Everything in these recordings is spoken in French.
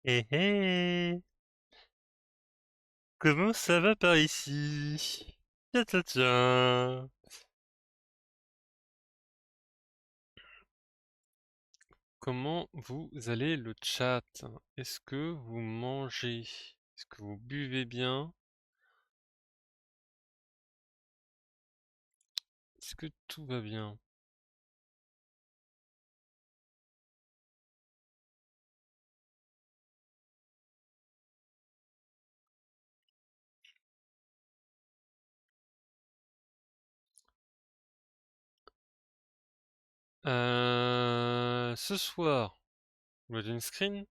Eh eh, comment ça va par ici? Tiens, tiens, tiens. Comment vous allez le chat? Est-ce que vous mangez? Est-ce que vous buvez bien? Est-ce que tout va bien? Ce soir, loading screen.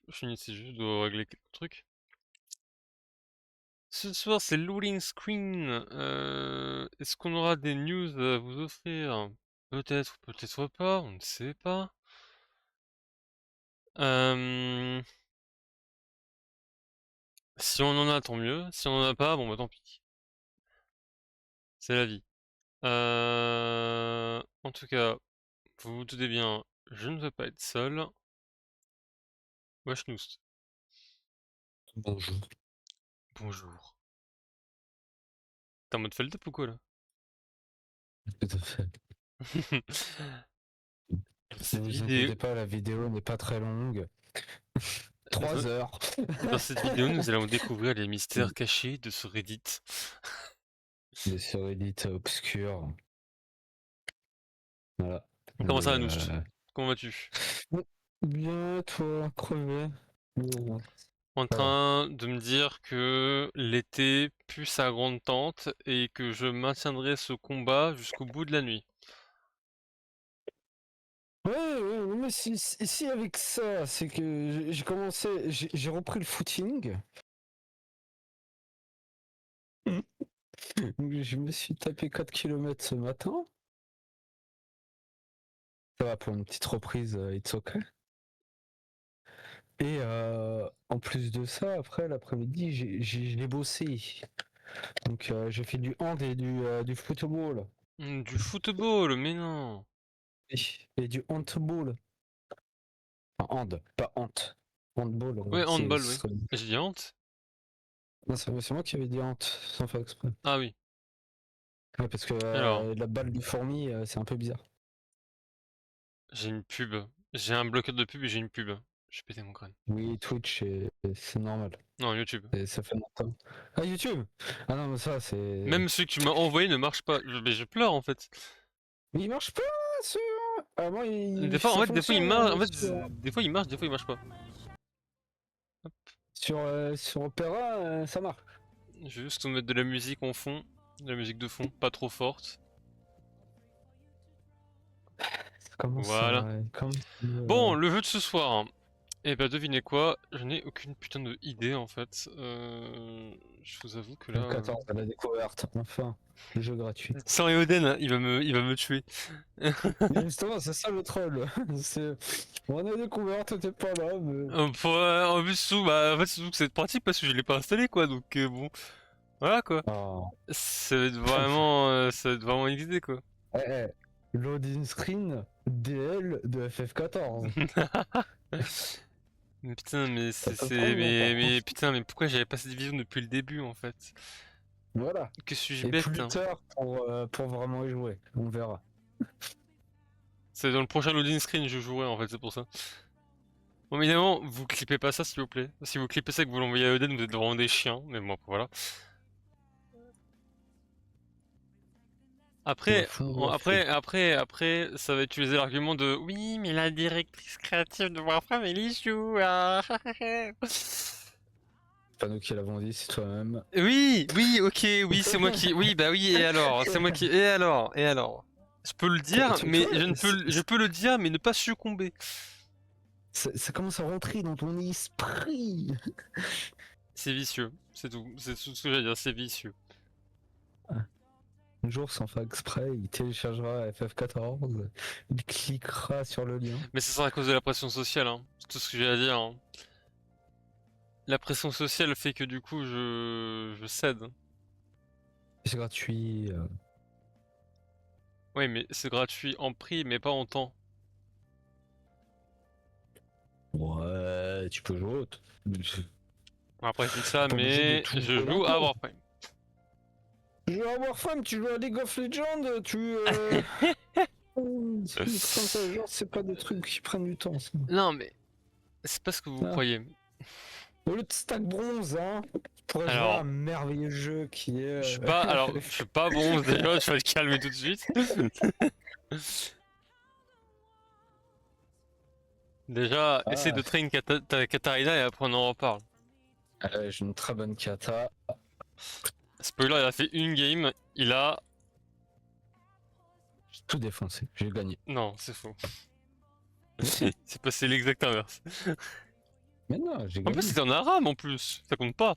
Je finissais juste de régler quelques trucs. Ce soir, c'est loading screen. Est-ce qu'on aura des news à vous offrir? Peut-être, peut-être pas, on ne sait pas. Si on en a, tant mieux. Si on en a pas, bon bah tant pis. C'est la vie. En tout cas, vous vous doutez bien, je ne veux pas être seul. Wesh Bonjour. bonjour. T'es en mode up ou quoi là? Tout à fait. Dans Ne cette vous vidéo, inquiétez pas, la vidéo n'est pas très longue. 3 heures. dans cette vidéo, nous allons découvrir les mystères cachés de ce Reddit. Des surrédites obscures. Voilà. Comment Et ça, Anoust? Comment vas-tu? bien, toi, crevé. Bon, En ça va. train de me dire que l'été pue sa grande tante et que je maintiendrai ce combat jusqu'au bout de la nuit. Ouais, ouais, mais si avec ça, c'est que j'ai commencé, j'ai repris le footing. Donc, je me suis tapé 4 kilomètres ce matin. Ça va pour une petite reprise, it's okay. Et en plus de ça, après l'après-midi, j'ai bossé. Donc j'ai fait du hand et du football. Du football, mais non. Et du handball. Enfin, hand, pas hand. Handball, Ouais, c'est handball, oui. J'ai dit honte. non, c'est moi qui avais dit hand, sans faire exprès. Ah oui. Ouais, parce que Alors, la balle de fourmi, c'est un peu bizarre. j'ai une pub. J'ai un bloqueur de pub et j'ai une pub. J'ai pété mon crâne. Oui, Twitch, c'est normal. Non, YouTube. Ça fait longtemps. Ah, YouTube! Ah non, mais ça, c'est. Même ceux que tu m'as envoyés ne marchent pas. Mais je pleure en fait. Mais il marche pas, sur. Ah, moi, Des fois, en ça fait, des fois il fonctionne marche. En fait, sur. des fois il marche, des fois il marche pas. Hop. Sur Opera, ça marche. Je vais juste mettre de la musique en fond. De la musique de fond, pas trop forte. Ça commence Voilà. à. Bon, le jeu de ce soir, hein. Eh ben devinez quoi, je n'ai aucune putain de idée en fait. Je vous avoue que là, F14 à la découverte, enfin, le jeu gratuit. sans Eoden, hein, il va me tuer. Mais justement, c'est ça le troll. C'est... On a découvert, t'étais pas là, mais. En plus, bah, en fait, surtout que c'est pratique parce que je l'ai pas installé quoi, donc bon, voilà quoi. Ah. Ça va être vraiment une idée quoi. Eh, loading screen DL de FF14. Mais putain, Ça peut prendre longtemps. mais putain, mais pourquoi j'avais pas cette vision depuis le début en fait? Voilà. Que suis-je Et bête, plus hein. tard pour vraiment y jouer. On verra. C'est dans le prochain loading screen je jouerai en fait, c'est pour ça. Bon, évidemment, vous clippez pas ça s'il vous plaît. Si vous clippez ça et que vous l'envoyez à Eden, vous êtes vraiment des chiens, mais bon, voilà. Ou à Après, fond, ou à fond. après, ça va utiliser l'argument de oui, mais la directrice créative de Warframe, elle y joue. Ah. C'est pas nous qui l'avons dit, c'est toi-même. Oui, oui, ok, oui, c'est moi qui. Oui, bah oui, et alors, c'est moi qui. Et alors. Je peux le dire, Tu mais vois, je peux le dire, mais ne pas succomber. ça commence à rentrer dans ton esprit. C'est vicieux, c'est tout ce que j'ai à dire, c'est vicieux. Un jour, sans faire exprès, il téléchargera FF14, il cliquera sur le lien. Mais ce sera à cause de la pression sociale, hein. C'est tout ce que j'ai à dire, hein. La pression sociale fait que du coup, je cède. C'est gratuit. Oui, mais c'est gratuit en prix, mais pas en temps. Ouais, tu peux jouer autre. Après, je dis ça, Pas obligé de mais tout je jouer d'un joue à coup. Warframe. Tu joues à Warframe, tu joues à League of Legends, des trucs comme ça, genre, c'est pas des trucs qui prennent du temps, ça. Non, mais c'est pas ce que vous Ah. croyez. Au lieu de stack bronze, hein, tu pourrais jouer à Alors, un merveilleux jeu qui est. je suis pas bronze déjà, tu vas te calmer tout de suite. Déjà, essaye Ah, de train ta Katarina et après on en reparle. j'ai une très bonne kata. Spoiler, il a fait une game, il a... J'ai tout défoncé, j'ai gagné. Non, c'est faux. Mais si, C'est passé l'exact inverse. mais non, j'ai En plus, gagné. c'était en arabe en plus, ça compte pas.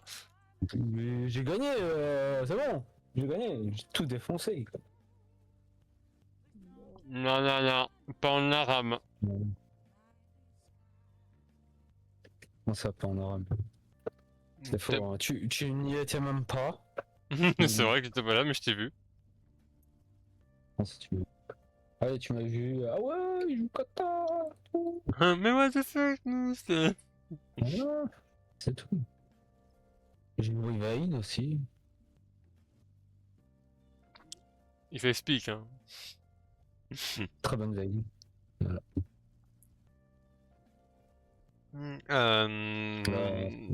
Mais j'ai gagné, c'est bon. J'ai gagné, j'ai tout défoncé. Non, non, non, pas en arabe. Bon, comment ça, pas en arabe? C'est faux, hein. Tu n'y étais même pas. C'est vrai que j'étais pas là, mais je t'ai vu. Non, si tu veux. Allez, tu m'as vu. Ah ouais, il joue kata. Tout. Mais what the fuck, nous, Voilà, c'est tout. J'ai joué Vayne aussi. Il fait speak, hein. Très bonne Vayne. Voilà.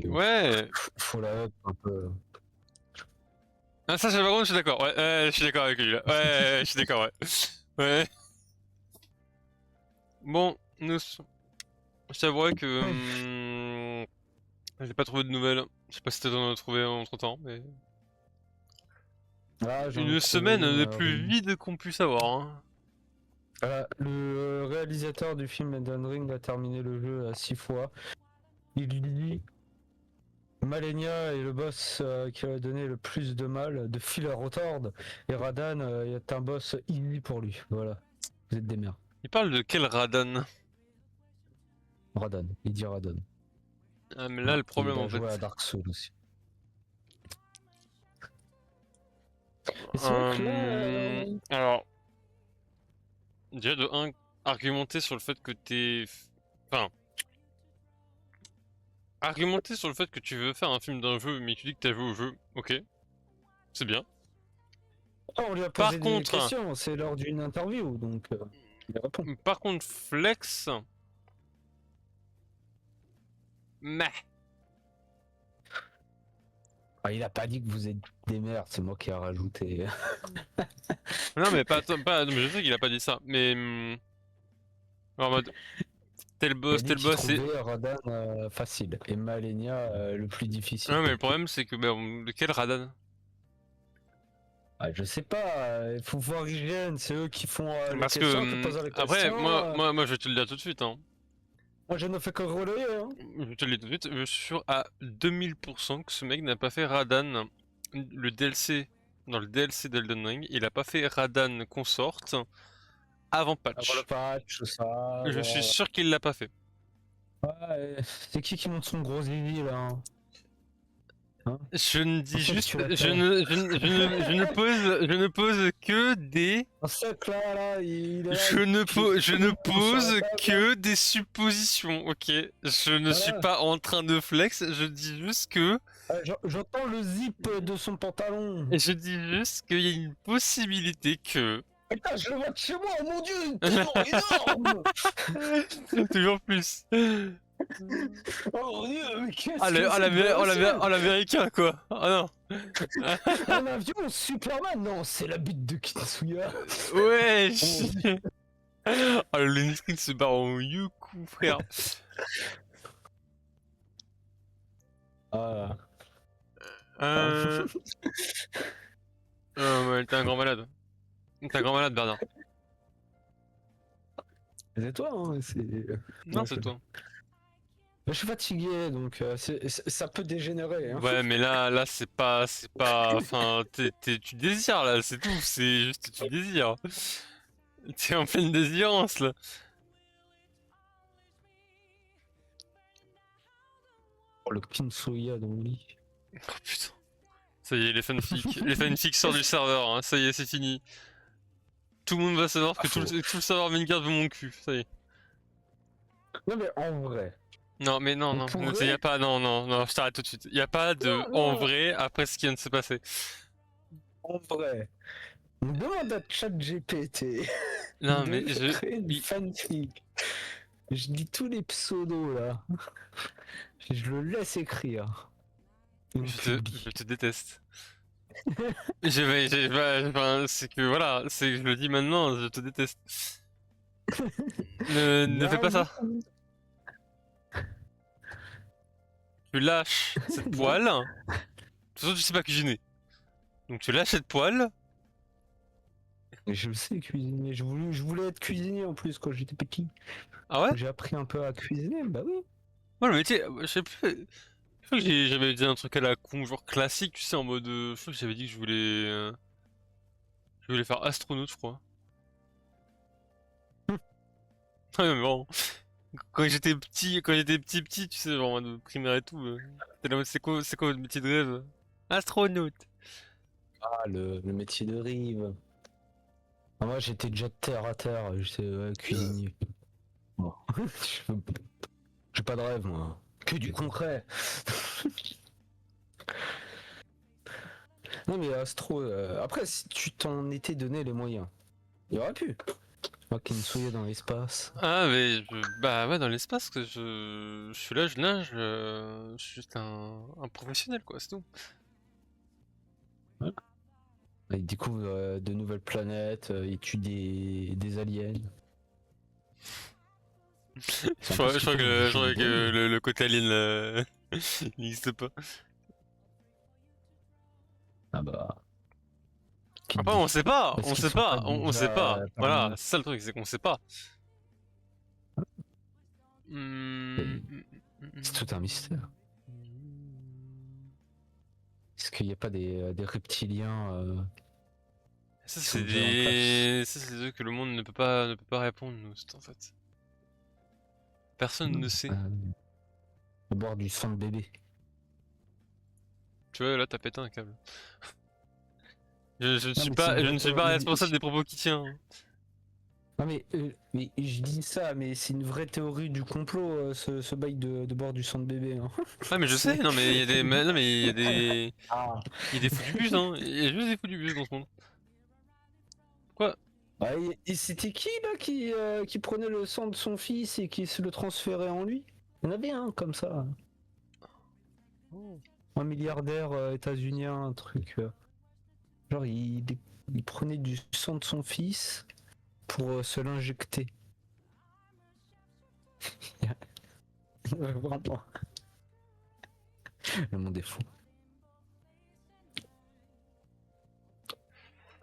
Ouais. Faut la up un peu. Ah, ça, par contre, je suis d'accord. Ouais, je suis d'accord avec lui là. Ouais, je suis d'accord, ouais. Ouais. Bon, nous, je t'avouerai que j'ai pas trouvé de nouvelles. Je sais pas si t'en as trouvé entre temps, mais Ah, j'en ai une trouvé semaine une. de plus vide qu'on puisse avoir. Hein. Le réalisateur du film Elden Ring a terminé le jeu à 6 fois. Il dit Malenia est le boss qui a donné le plus de mal de Filler Rotord et Radan est un boss easy pour lui. Voilà, vous êtes des merdes. Il parle de quel Radan? Radan, il dit Radan. Ah, mais là, Ouais, le problème il a en joué à fait. Dark Souls aussi. Mais c'est vrai que là, Alors, déjà de un, argumenter sur le fait que t'es. Enfin, argumenter sur le fait que tu veux faire un film d'un jeu, mais tu dis que t'as joué au jeu, ok, c'est bien. on lui a Par posé des contre, questions, c'est lors d'une interview, donc il répond. par contre, Flex, meh. Ah, il a pas dit que vous êtes des merdes, c'est moi qui ai rajouté. Non, mais pas, non, mais je sais qu'il a pas dit ça, mais en mode Il a dit tel qu'il boss, c'est. trouvait Radan facile et Malenia le plus difficile. Non, mais le problème, c'est que, de quel Radan? Ah, je sais pas, il faut voir IGN, c'est eux qui font les Parce que, questions, qui posent les après, questions. moi, je vais te le dire tout de suite, hein. Moi, je ne fais que relayer. Hein. Je te le dis tout de suite, je suis sûr à 2000% que ce mec n'a pas fait Radan, le DLC, dans le DLC d'Elden Ring, il a pas fait Radan Consort avant Avant le patch. patch, tout ça. Je suis Voilà. sûr qu'il l'a pas fait. Ouais, c'est qui monte son gros zizi là hein. Je ne On dis sait que juste, tu l'as fait. je ne pose que des, On sait que là, il est là, il je ne tombe sur la pose table. Là. que des suppositions, ok? Je ne suis Voilà. pas en train de flex, je dis juste que, J'entends le zip de son pantalon. je dis juste qu'il y a une possibilité que, Putain, je le vois de chez moi, oh mon dieu, toujours énorme. toujours plus. Oh mon dieu, mais Ah, qu'est-ce que c'est que l'américain, quoi. Ah non. un avion Superman? Non, c'est la bite de Kitsuya. Wesh. Ah, le Lenny Screen se barre en youkou, frère. Ah. Euh... ouais, t'es un grand malade. T'es un grand malade, Bernard. C'est toi, hein, c'est. Non, c'est toi. Je suis fatigué, donc ça peut dégénérer. Hein. Ouais, mais là, c'est pas, enfin, tu désires, là, c'est tout. C'est juste, tu désires. T'es en pleine désirance, là. Oh, le Kinsuya dans le lit. Oh, putain. Ça y est, les fanfics sortent du serveur, hein. Ça y est, c'est fini. Tout le monde va savoir que tout le serveur Vanguard veut mon cul, ça y est. Non, mais en vrai. Non, mais non, On non, pourrait. y a pas, non, non, non, je t'arrête tout de suite. Y a pas de Non, en non, vrai après ce qui vient de se passer. en vrai. On demande à ChatGPT Non, de mais créer une fanfic. Je dis tous les pseudos là. Je le laisse écrire. Et on je publie. te déteste. Enfin, c'est que voilà, c'est que je le dis maintenant, je te déteste. Il y Ne a fais un pas jour. ça. Tu lâches cette Il y a- poêle. De toute façon, tu sais pas cuisiner. Donc tu lâches cette poêle. Mais je sais cuisiner. Je voulais être cuisinier en plus quand j'étais petit. Ah ouais? J'ai appris un peu à cuisiner. Bah oui. Moi, le métier, je sais plus. Je crois que j'avais dit un truc à la con, genre classique, tu sais, en mode. Je crois que j'avais dit que je voulais faire astronaute, je crois. Ouais, mais bon. Quand j'étais petit, tu sais, genre en mode primaire et tout. T'es là, en mode, c'est quoi votre métier de rêve? Astronaute. Ah, le métier de rive. Ah, moi j'étais déjà terre à terre. J'étais cuisinier. Bon. Je- J'ai pas de rêve moi. Que du concret. Non mais Astro, après si tu t'en étais donné les moyens, il y aurait pu. Moi qui me souillais dans l'espace. Ah, mais bah ouais, dans l'espace, que je suis là, je nage, je suis juste un professionnel, quoi, c'est tout. Ouais. Il découvre de nouvelles planètes, il tue des aliens. C'est un peu ce Je qu'ils crois font dans les je jeux crois vidéo. que le côté alien, il n'existe pas. Ah bah, qui te Après, dit? Est-ce on qu'ils sait sont pas pas, on sait déjà pas. Voilà, parmi c'est ça le truc, c'est qu'on sait pas. nous? C'est Hmm. tout un mystère. Est-ce qu'il n'y a pas des reptiliens Ça, qui sont déjà en place? ça, c'est des trucs que le monde ne peut pas répondre, nous, en fait. Personne ne sait. Au bord du sang de bébé. Tu vois, là, t'as pété un câble. Non mais c'est une Je vraie ne suis pas théorie. responsable des propos qui tient, hein. Non mais je dis ça, mais c'est une vraie théorie du complot, ce bail de bord du sang de bébé. Hein. Ah, mais je sais, C'est- non, mais il y a non, mais Ah. il y a des fous du bus, hein. Il y a juste des fous du bus dans ce monde. Quoi? Bah, et c'était qui là qui prenait le sang de son fils et qui se le transférait en lui? Il y en avait un comme ça. Un milliardaire états-unien, un truc. Genre il prenait du sang de son fils pour se l'injecter. Ouais, vraiment. Le monde est fou.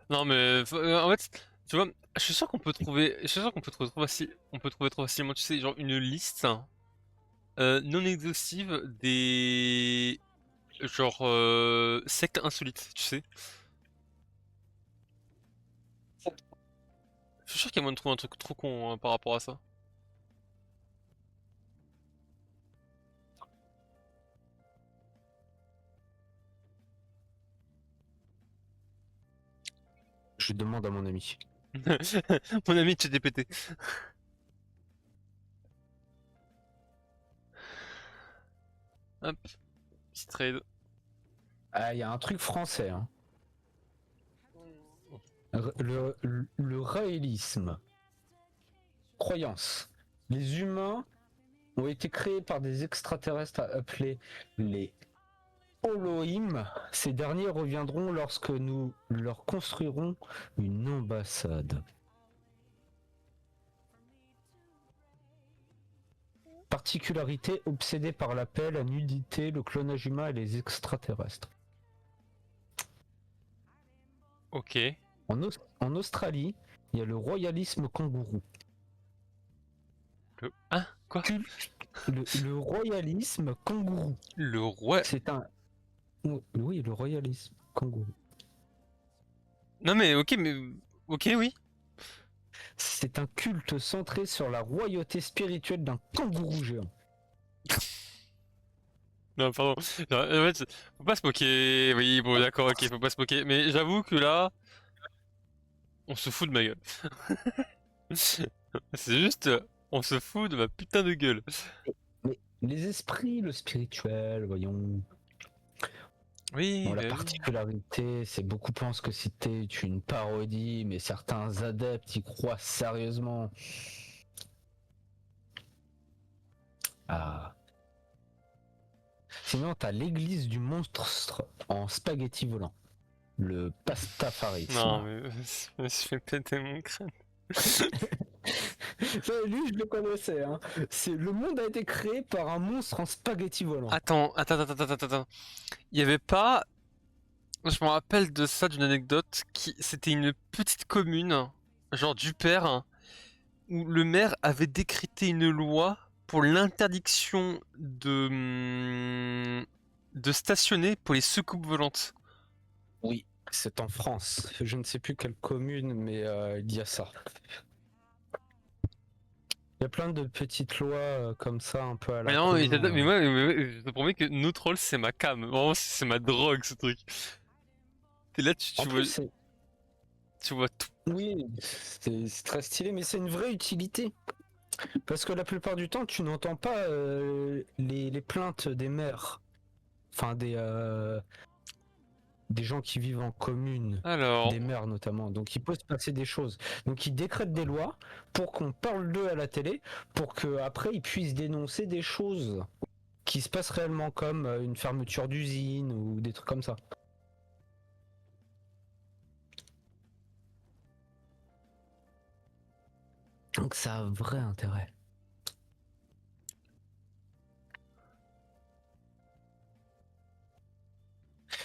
Non, mais en fait, tu vois, je suis sûr qu'on peut trouver trop on peut trouver trop facilement, tu sais, genre une liste non exhaustive des genre sectes insolites, tu sais. Je suis sûr qu'il y a moyen de trouver un truc trop con par rapport à ça. Je demande à mon ami. Mon ami ChatGPT. Hop, petit trade. Ah, il y a un truc français. Hein. Le raélisme. Croyance. Les humains ont été créés par des extraterrestres appelés les Elohim. Ces derniers reviendront lorsque nous leur construirons une ambassade. Particularité obsédée par la paix, la nudité, le clonage humain et les extraterrestres. Ok. En Australie, il y a le royalisme kangourou. Hein? Quoi? Le royalisme kangourou. Le roi. C'est un... Oui, le royalisme kangourou. Non mais ok, mais ok, oui. C'est un culte centré sur la royauté spirituelle d'un kangourou géant. Non, pardon. Non, en fait, faut pas se moquer. Oui, bon, d'accord, ok, faut pas se moquer. Mais j'avoue que là, on se fout de ma gueule. C'est juste, on se fout de ma putain de gueule. Mais Les esprits, le spirituel, voyons. Oui, Bon, la bah oui. particularité, c'est beaucoup pensent que c'était une parodie, mais certains adeptes y croient sérieusement. Ah. Sinon, t'as l'église du monstre en spaghetti volant. Le Non, pastafarisme. mais je me suis fait péter mon crâne. Ça, lui, je le connaissais. Hein. Le monde a été créé par un monstre en spaghetti volant. Attends. Il y avait pas. Je me rappelle de ça, d'une anecdote. C'était une petite commune, genre du père, où le maire avait décrété une loi pour l'interdiction de stationner pour les soucoupes volantes. Oui, c'est en France. Je ne sais plus quelle commune, mais il y a ça. Il y a plein de petites lois comme ça, un peu à Mais la non, con. mais moi, je te promets que No Troll, c'est ma cam. Vraiment, c'est ma drogue, ce truc. T'es là, En plus, c'est... tu vois tout. Oui, c'est très stylé, mais c'est une vraie utilité. Parce que la plupart du temps, tu n'entends pas les plaintes des maires. Enfin, des gens qui vivent en commune, Alors, des maires notamment. Donc il peut se passer des choses. Donc ils décrètent des lois pour qu'on parle d'eux à la télé, pour qu'après ils puissent dénoncer des choses qui se passent réellement comme une fermeture d'usine ou des trucs comme ça. Donc ça a un vrai intérêt.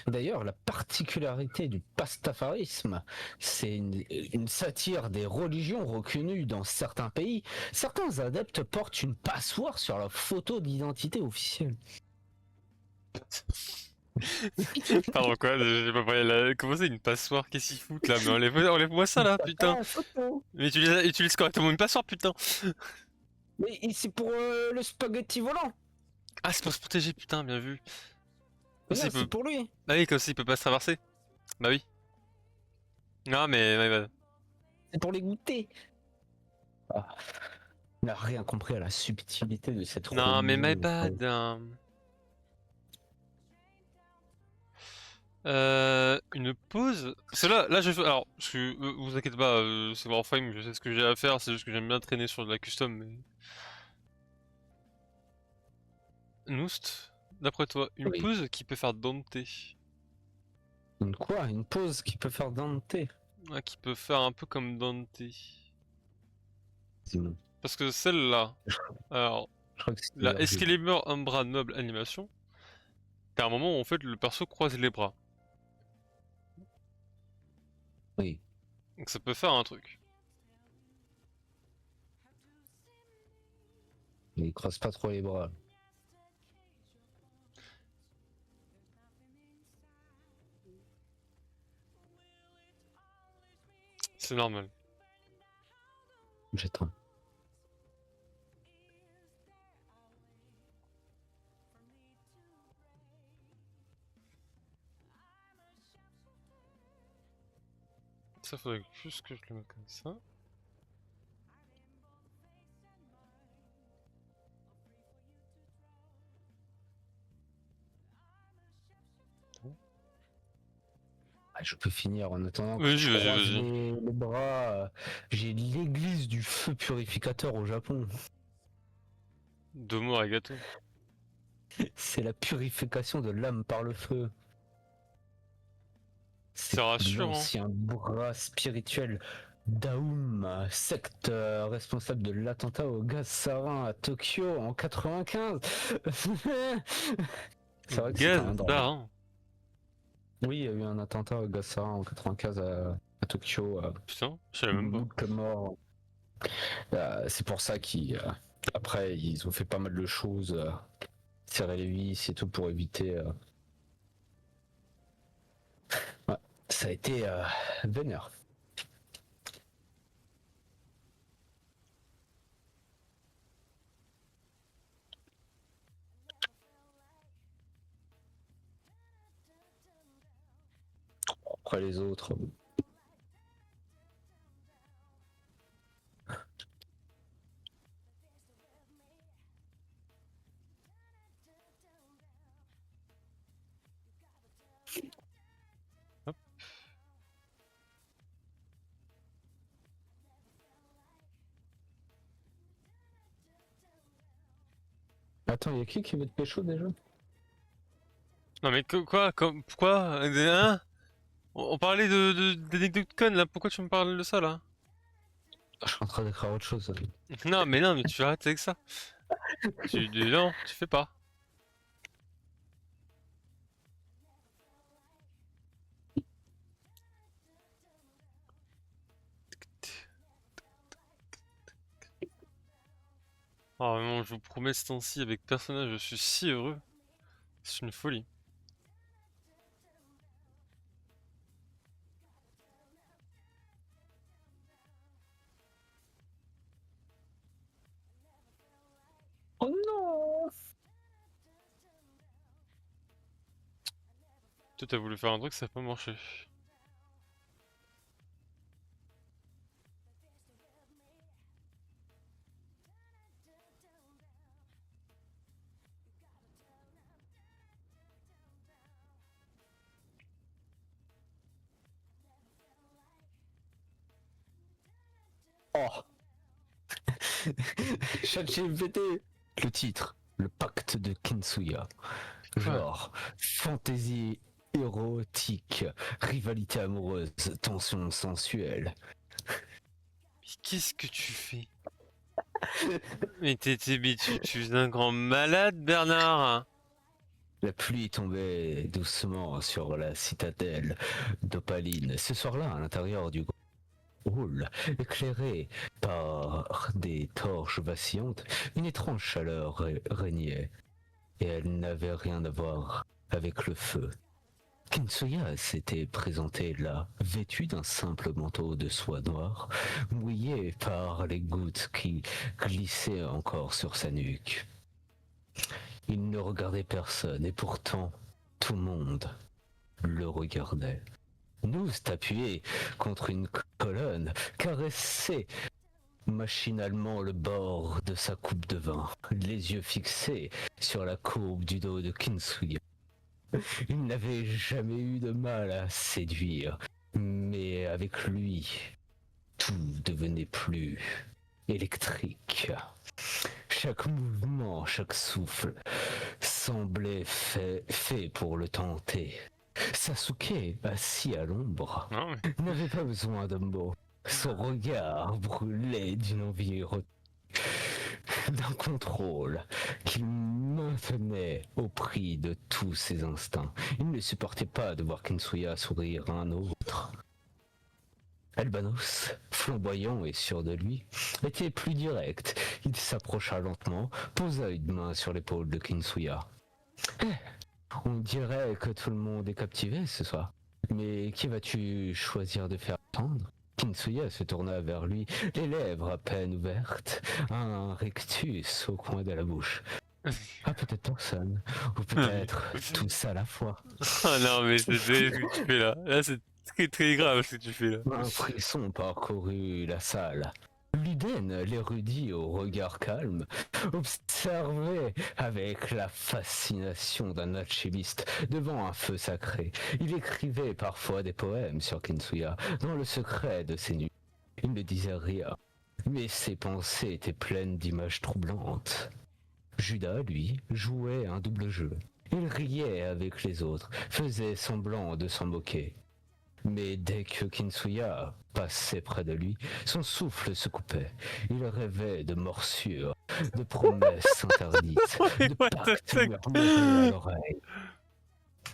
D'ailleurs, la particularité du pastafarisme, c'est une satire des religions reconnues dans certains pays. Certains adeptes portent une passoire sur leur photo d'identité officielle. pardon quoi, j'ai pas parlé là. Comment c'est une passoire? Qu'est-ce qu'ils foutent là? Mais enlève-moi ça là, putain! Ah, photo. Mais utilise correctement une passoire, putain! Mais c'est pour le spaghetti volant. Ah, c'est pour se protéger, putain, bien vu. Comme Mais ça, non, il c'est peut. pour lui. Ah oui, comme ça, il peut pas se traverser. Bah oui. Non, mais. My bad. C'est pour les goûter. Ah, il n'a rien compris à la subtilité de cette Non, mais my religion. bad. Une pause. C'est là, je fais. Alors, vous inquiétez pas, c'est Warframe, je sais ce que j'ai à faire, c'est juste que j'aime bien traîner sur de la custom, mais. Noust, d'après toi, une Oui. pause qui peut faire Dante. Une quoi? Une pause qui peut faire Dante. Ouais, qui peut faire un peu comme Dante. Simon. Parce que celle-là, alors, Je crois que c'est la Virgile. Excalibur Umbra Noble animation, t'as un moment où en fait le perso croise les bras. Oui. Donc ça peut faire un truc. Il croise pas trop les bras. C'est normal. J'attends. Ça faudrait juste que je le mette comme ça. Ah, je peux finir en attendant que Vas-y, tu vas-y, croises vas-y. les bras. J'ai l'église du feu purificateur au Japon. Domo arigato. C'est la purification de l'âme par le feu. C'est C'est rassurant. l'ancien bras spirituel d'Aum, secte responsable de l'attentat au gaz sarin à Tokyo en 95. C'est vrai que c'était Gaz un drame. darin. Oui, il y a eu un attentat au gaz sarin en 95 à Tokyo. Putain, je savais même pas. Beaucoup de morts. C'est pour ça qu'après, ils ont fait pas mal de choses. Serrer les vis et tout pour éviter. Ouais, ça a été vénère. Après les autres. Attends, y'a qui veut te pécho déjà? Non mais quoi, pourquoi? Hein? On parlait d'anecdotes connes là, pourquoi tu me parles de ça là? Je suis en train d'écrire autre chose. Non mais tu arrêtes avec ça. Non, tu fais pas. Ah vraiment, je vous promets ce temps-ci avec personnage, je suis si heureux. C'est une folie. Oh non! Toi t'as voulu faire un truc, ça a pas marché. Oh! ChatGPT! Le titre, le pacte de Kinsuya. Quoi? Genre, fantaisie érotique, rivalité amoureuse, tension sensuelle. Mais qu'est-ce que tu fais? Mais tu es un grand malade, Bernard! La pluie tombait doucement sur la citadelle d'Opaline. Ce soir-là, à l'intérieur du hall, éclairé par des torches vacillantes, une étrange chaleur régnait, et elle n'avait rien à voir avec le feu. Kinsuya s'était présenté là, vêtu d'un simple manteau de soie noire, mouillé par les gouttes qui glissaient encore sur sa nuque. Il ne regardait personne, et pourtant, tout le monde le regardait. Nous appuyé contre une colonne, caressait machinalement le bord de sa coupe de vin, les yeux fixés sur la courbe du dos de Kinsuya. Il n'avait jamais eu de mal à séduire, mais avec lui, tout devenait plus électrique. Chaque mouvement, chaque souffle semblait fait pour le tenter. Sasuke, assis à l'ombre, Non mais... n'avait pas besoin de mots. Son regard brûlait d'une envie d'un contrôle qu'il maintenait au prix de tous ses instincts. Il ne supportait pas de voir Kinsuya sourire à un autre. Albanos, flamboyant et sûr de lui, était plus direct. Il s'approcha lentement, posa une main sur l'épaule de Kinsuya. On dirait que tout le monde est captivé ce soir. Mais qui vas-tu choisir de faire attendre? Kinsuya se tourna vers lui, les lèvres à peine ouvertes, un rictus au coin de la bouche. Ah, peut-être personne, ou peut-être tous à la fois. Ah non mais c'est terrible ce que tu fais là. Là c'est très très grave ce que tu fais là. Un frisson parcourut la salle. Luden, l'érudit au regard calme, observait avec la fascination d'un alchimiste devant un feu sacré. Il écrivait parfois des poèmes sur Kinsuya, dans le secret de ses nuits. Il ne disait rien, mais ses pensées étaient pleines d'images troublantes. Judas, lui, jouait un double jeu. Il riait avec les autres, faisait semblant de s'en moquer. Mais dès que Kinsuya passait près de lui, son souffle se coupait. Il rêvait de morsures, de promesses interdites, de What the pactes fuck? murmurés à l'oreille.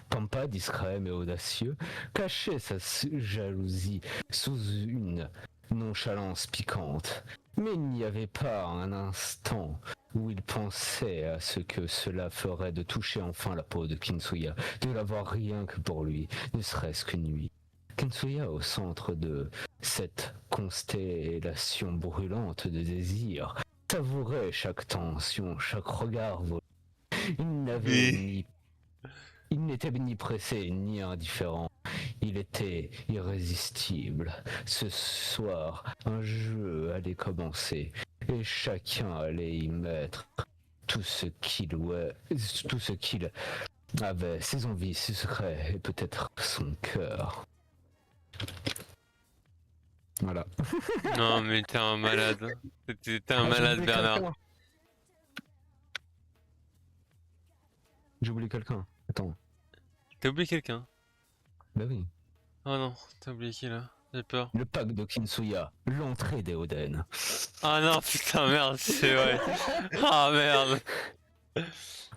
Pampa, discret mais audacieux, cachait sa jalousie sous une nonchalance piquante. Mais il n'y avait pas un instant où il pensait à ce que cela ferait de toucher enfin la peau de Kinsuya, de l'avoir rien que pour lui, ne serait-ce qu'une nuit. Kinsuya, au centre de cette constellation brûlante de désir, savourait chaque tension, chaque regard volé. Il n'avait Mais... ni il n'était ni pressé ni indifférent. Il était irrésistible. Ce soir, un jeu allait commencer et chacun allait y mettre tout ce qu'il avait, ses envies, ses secrets et peut-être son cœur. Voilà. Non mais t'es un malade. T'es un Ah, j'ai malade oublié Bernard. quelqu'un. J'ai oublié quelqu'un. Attends. T'as oublié quelqu'un? Bah oui. Oh non, t'as oublié qui là? J'ai peur. Le pack de Kinsuya, l'entrée des Oden. Ah non, putain, merde, c'est vrai. Ah merde.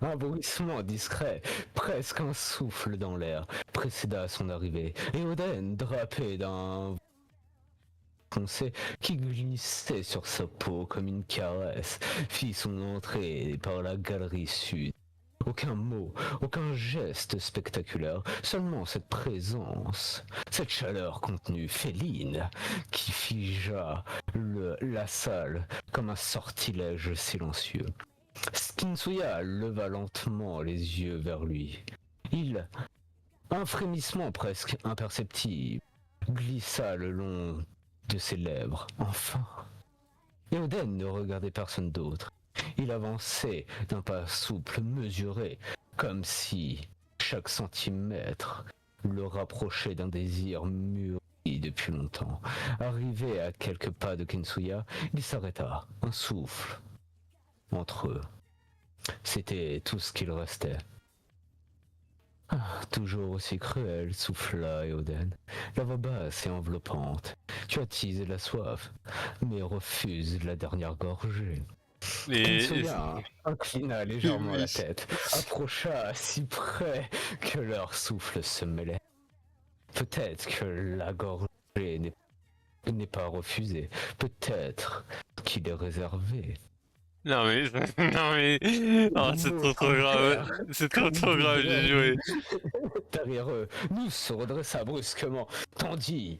Un bruissement discret, presque un souffle dans l'air, précéda son arrivée, et Oden, drapé d'un foncé qui glissait sur sa peau comme une caresse, fit son entrée par la galerie sud. Aucun mot, aucun geste spectaculaire, seulement cette présence, cette chaleur contenue féline qui figea la salle comme un sortilège silencieux. Skinsuya leva lentement les yeux vers lui. Un frémissement presque imperceptible, glissa le long de ses lèvres. Enfin. Eoden ne regardait personne d'autre. Il avançait d'un pas souple, mesuré, comme si chaque centimètre le rapprochait d'un désir mûri depuis longtemps. Arrivé à quelques pas de Kinsuya, il s'arrêta, un souffle entre eux. C'était tout ce qu'il restait. Toujours aussi cruel, souffla Eoden. La voix basse et enveloppante. Tu attises la soif, mais refuses la dernière gorgée. Kinsuya inclina légèrement la tête, approcha si près que leur souffle se mêlait. Peut-être que la gorgée n'est pas refusée, peut-être qu'il est réservé. Non mais, non mais, oh, c'est trop grave, c'est trop grave, j'ai joué. Derrière eux, nous se redressa brusquement, tendu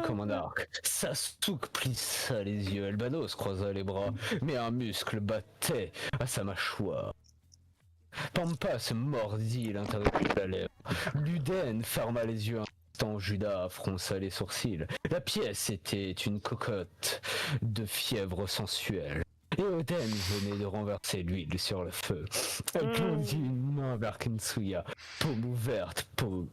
comme un arc. Sasuke plissa les yeux, Elbanos croisa les bras, mais un muscle battait à sa mâchoire. Pampa se mordit l'intérieur de la lèvre. Luden ferma les yeux un instant, Judas fronça les sourcils. La pièce était une cocotte de fièvre sensuelle. Et Oden venait de renverser l'huile sur le feu. Elle tendit une main vers Kinsuya. Paume ouverte, paume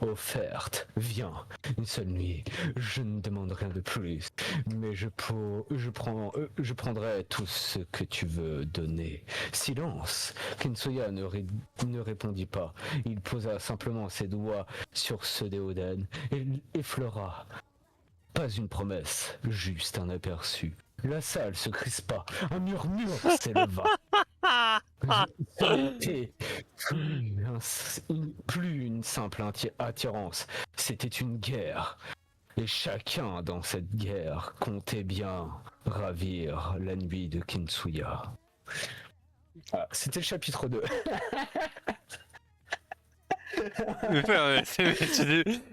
offerte. Viens, une seule nuit. Je ne demande rien de plus. Mais je prendrai tout ce que tu veux donner. Silence. Kinsuya ne répondit pas. Il posa simplement ses doigts sur ceux d'Eoden et effleura. Pas une promesse, juste un aperçu. La salle se crispa, un murmure s'éleva. C'était plus une simple attirance, c'était une guerre. Et chacun dans cette guerre comptait bien ravir la nuit de Kinsuya. Ah, c'était le chapitre 2. Mais frère,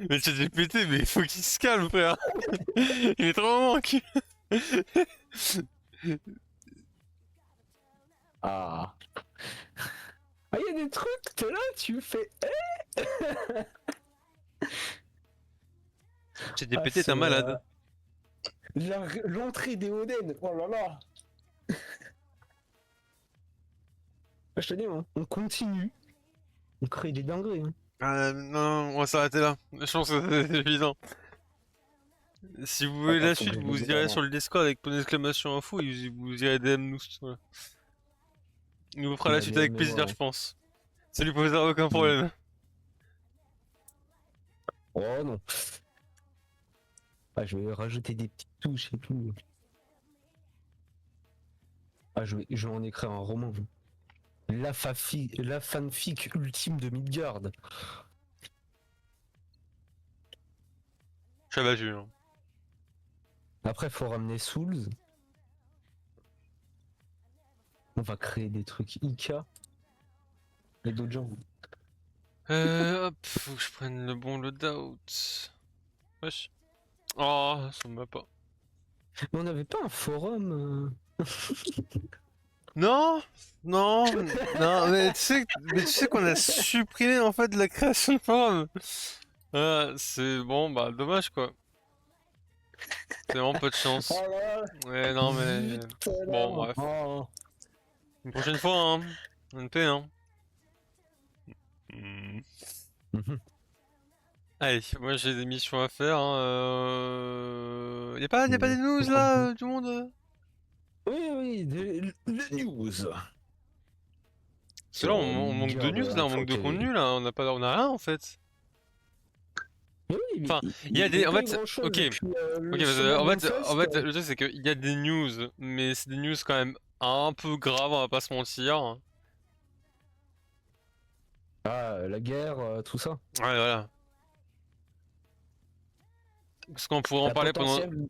mais tu t'es pété, mais il faut qu'il se calme, frère. Il est trop en manque. Ah. Ah, il y a des trucs, t'es là, tu fais. Tu t'es pété, t'es un malade. L'entrée des Oden, oh là là. Je te dis, hein, on continue. On crée des dingueries. Hein. Non, on va s'arrêter là. Je pense que c'est évident. Si vous voulez la suite, vous irez sur le Discord avec point d'exclamation info et vous irez DM nous. Voilà. Il vous fera la suite avec plaisir, je pense. Ça lui posera aucun problème. Oh non. Ah, je vais rajouter des petites touches et tout. Ah, je vais en écrire un roman. La fanfic ultime de Midgard. Je suis abattu. Hein. Après, faut ramener Souls. On va créer des trucs Ika. Et d'autres gens. Hop, faut que je prenne le bon loadout. Wesh. Oh, ça me va pas. Mais on n'avait pas un forum. Non, non, non, mais tu sais qu'on a supprimé en fait la création de forum. C'est bon, bah dommage quoi. C'est vraiment peu de chance. Oh là. Ouais, non mais bon, bref. Oh. Une prochaine fois, hein. NP, hein. Allez, moi j'ai des missions à faire. Hein. Y a pas des news là, du monde? Oui, le news. Parce que là, on manque de news, là, on manque de contenu, là, on a rien en fait. Mais oui, mais Enfin, il y a il n'y des. a En pas eu fait, grand chose ok. depuis Ok, le parce que, Summer Game en Fest. fait, le truc c'est qu'il y a des news, mais c'est des news quand même un peu graves, on va pas se mentir. Ah, la guerre, tout ça. Ouais, voilà. Parce qu'on pourrait en La parler pendant. potentielle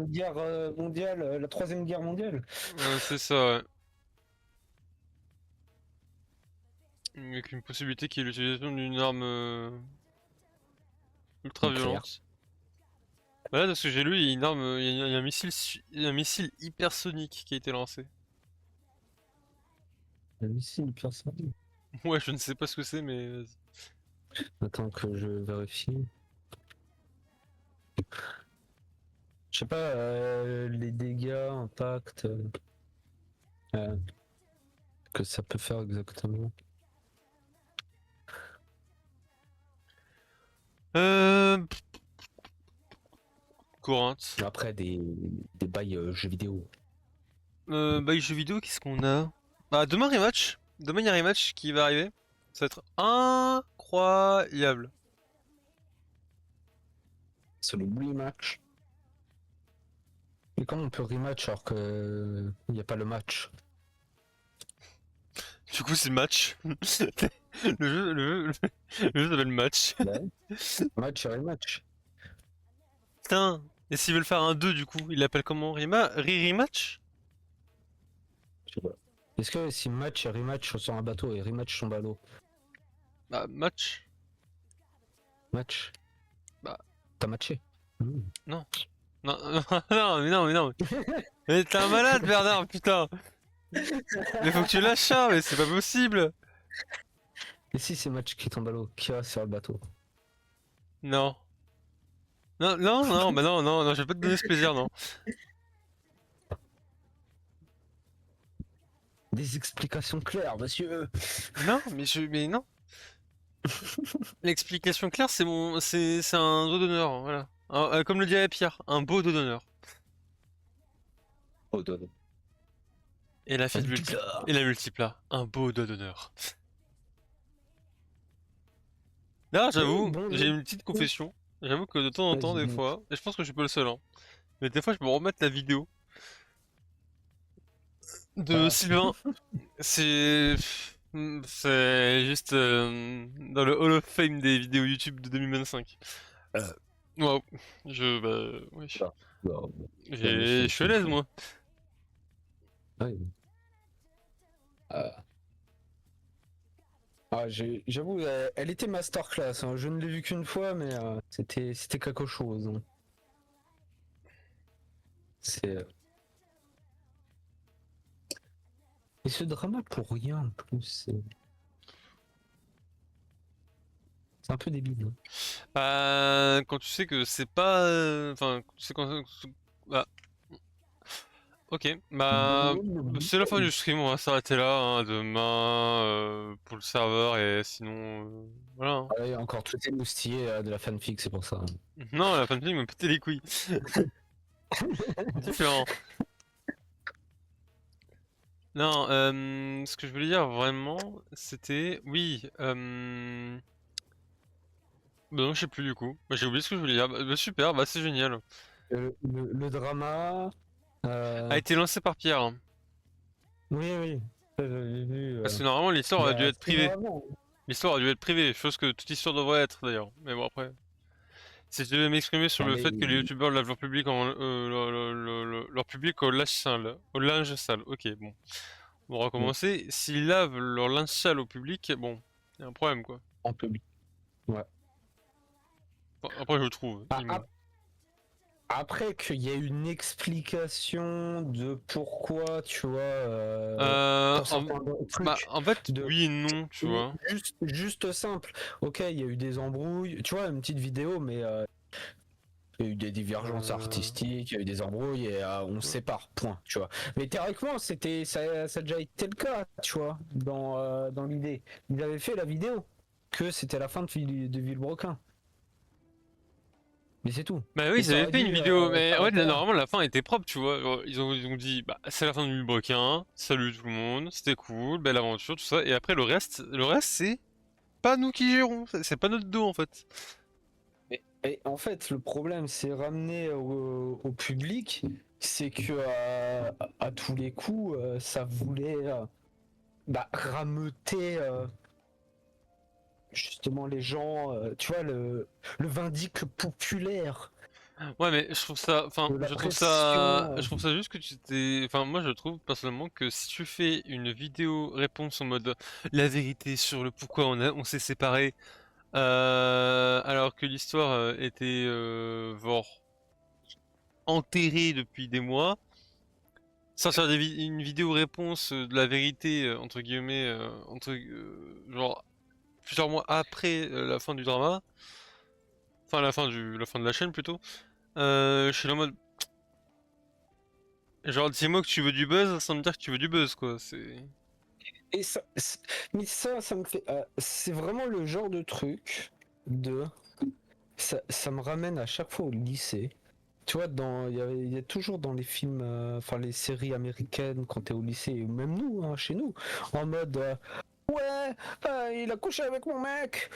guerre mondiale, la troisième guerre mondiale. C'est ça, ouais. Avec une possibilité qui est l'utilisation d'une arme ultra Nucléaire. violente. Bah là, de ce que j'ai lu, il y a une arme, il y a un missile hypersonique qui a été lancé. Ici, une personne. Ouais, je ne sais pas ce que c'est, mais vas-y. Attends que je vérifie. Je sais pas, les dégâts, impact, euh, que ça peut faire exactement. Euh... Courante. Après, des bails jeux vidéo. Bah, les jeux vidéo, qu'est-ce qu'on a? Bah, demain rematch. Demain, il y a un rematch qui va arriver. Ça va être incroyable. C'est le rematch. Et comment on peut rematch alors que il n'y a pas le match? Du coup, c'est le match. Le jeu s'appelle match. Ouais. Match et rematch. Putain. Et s'ils veulent faire un 2 du coup, ils l'appellent comment? Rematch? Je sais pas. Est-ce que si match et rematch sur un bateau et rematch tombe à l'eau? Bah, match. Match? Bah, T'as matché? non. Non, non. Mais t'es un malade, Bernard, putain. Mais faut que tu lâches ça, mais c'est pas possible. Et si c'est match qui tombe à l'eau, qui reste sur le bateau? Non. Bah non, je vais pas te donner ce plaisir, non. Des explications claires, monsieur. Non, mais non. L'explication claire, c'est un dos d'honneur, voilà. Comme le dirait Pierre, un beau dos d'honneur. Oh, donne. Et la fête multiple, Bizarre. et la multipla, un beau dos d'honneur. Là, Oui, j'avoue, bon j'ai jeu. une petite confession. J'avoue que de temps en temps, Vas-y, des dis-moi. fois, et je pense que je suis pas le seul, hein, mais des fois, je me remets la vidéo de Ah. Sylvain. C'est juste dans le Hall of Fame des vidéos YouTube de 2025. Waouh, oui, Ah. Non, non, mais je suis à l'aise, moi. oui. Ah, j'avoue, elle était masterclass, hein. Je ne l'ai vue qu'une fois, mais c'était quelque chose, hein. C'est... Et ce drama pour rien en plus, c'est un peu débile, hein. Quand tu sais que c'est pas, enfin, tu sais quand, bah, ok, bah, c'est la fin du stream, on va s'arrêter là, hein, demain pour le serveur et sinon, voilà, hein. Ah, il y a encore tout émoustillé de la fanfic, c'est pour ça, hein. Non, la fin de stream me pétait les couilles. Différent. Non, ce que je voulais dire vraiment, c'était, oui, bah non, je sais plus du coup. Bah, j'ai oublié ce que je voulais dire. Bah, super, bah c'est génial. Le drama... A été lancé par Pierre, hein. Oui, oui, ça, j'avais vu. Parce que normalement l'histoire Il y aurait dû a être 6 mois privée. avant. L'histoire aurait dû être privée, chose que toute histoire devrait être d'ailleurs. Mais bon après. Si je devais m'exprimer sur Non, le mais fait que les youtubeurs lavent leur public leur public au linge sale. Ok, bon. On va recommencer. S'ils lavent leur linge sale au public, bon, y a un problème quoi. en public. Ouais. Enfin, après je le trouve. Après qu'il y ait une explication de pourquoi, tu vois, Euh, pour en, certains bah, trucs, en fait, de oui et non, tu vois. juste simple. Ok, il y a eu des embrouilles, tu vois, une petite vidéo, mais il y a eu des divergences Euh, artistiques, il y a eu des embrouilles et on se sépare, point, tu vois. Mais théoriquement, ça a déjà été le cas, tu vois, dans l'idée. Ils avaient fait la vidéo que c'était la fin de Villebrequin. Mais c'est tout. Bah oui, Et ils ça avaient aurait fait dû une vidéo, mais en fait, s'arrêter là. normalement, la fin était propre, tu vois. Genre, ils ont dit, bah, c'est la fin du bouquin, salut tout le monde, c'était cool, belle aventure, tout ça. Et après, le reste, c'est pas nous qui gérons, c'est pas notre dos, en fait. Et en fait, le problème, c'est ramener au public, c'est que à tous les coups, ça voulait rameuter justement les gens, tu vois, le vindicte populaire Ouais, mais je trouve ça, enfin, de la je trouve ça, pression. je trouve ça juste que tu t'es, enfin, moi, je trouve personnellement que si tu fais une vidéo réponse en mode la vérité sur le pourquoi on s'est séparés, alors que l'histoire était, genre, enterrée depuis des mois. Sortir une vidéo réponse de la vérité, entre guillemets, genre plusieurs mois après la fin du drama, enfin la fin de la chaîne plutôt, je suis là en mode, genre dis-moi que tu veux du buzz sans me dire que tu veux du buzz quoi, c'est... Et ça, mais ça me fait. C'est vraiment le genre de truc de. Ça me ramène à chaque fois au lycée. Tu vois, il y a toujours dans les films, enfin les séries américaines, quand t'es au lycée, ou même nous, hein, chez nous, en mode ouais, il a couché avec mon mec,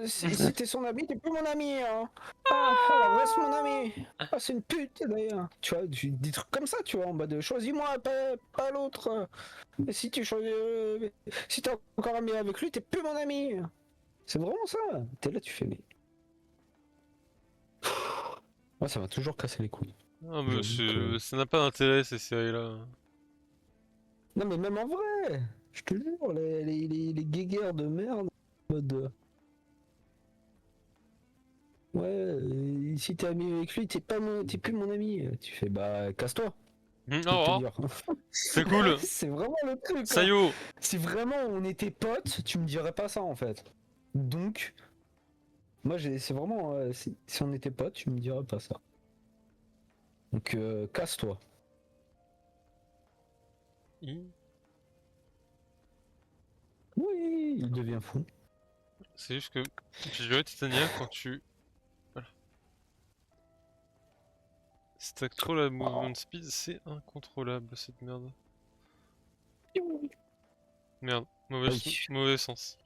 si t'es son ami, t'es plus mon ami, hein. Alors reste mon ami. C'est une pute d'ailleurs. Tu vois, des trucs comme ça, tu vois, en mode choisis-moi, pas l'autre. Et si tu choisis, si t'es encore ami avec lui, t'es plus mon ami. C'est vraiment ça. T'es là, tu fais, mais. Moi, ça m'a toujours cassé les couilles. Ah mais J'avoue que. ça n'a pas d'intérêt ces séries-là. Non, mais même en vrai, je te jure, les guéguerres de merde, en mode. Ouais, si t'es ami avec lui, t'es plus mon ami. Tu fais, bah, casse-toi, Au je vais te revoir, dire. c'est cool, C'est vraiment le truc, hein. Sayo! Si vraiment on était potes, tu me dirais pas ça, en fait. Donc, moi, c'est vraiment. Si on était potes, tu me dirais pas ça. Donc, casse-toi. Oui, il devient fou. C'est juste que j'ai joué à Titania quand tu... Voilà. Si t'as trop la movement speed, c'est incontrôlable cette merde. Merde, Ah oui. mauvais sens.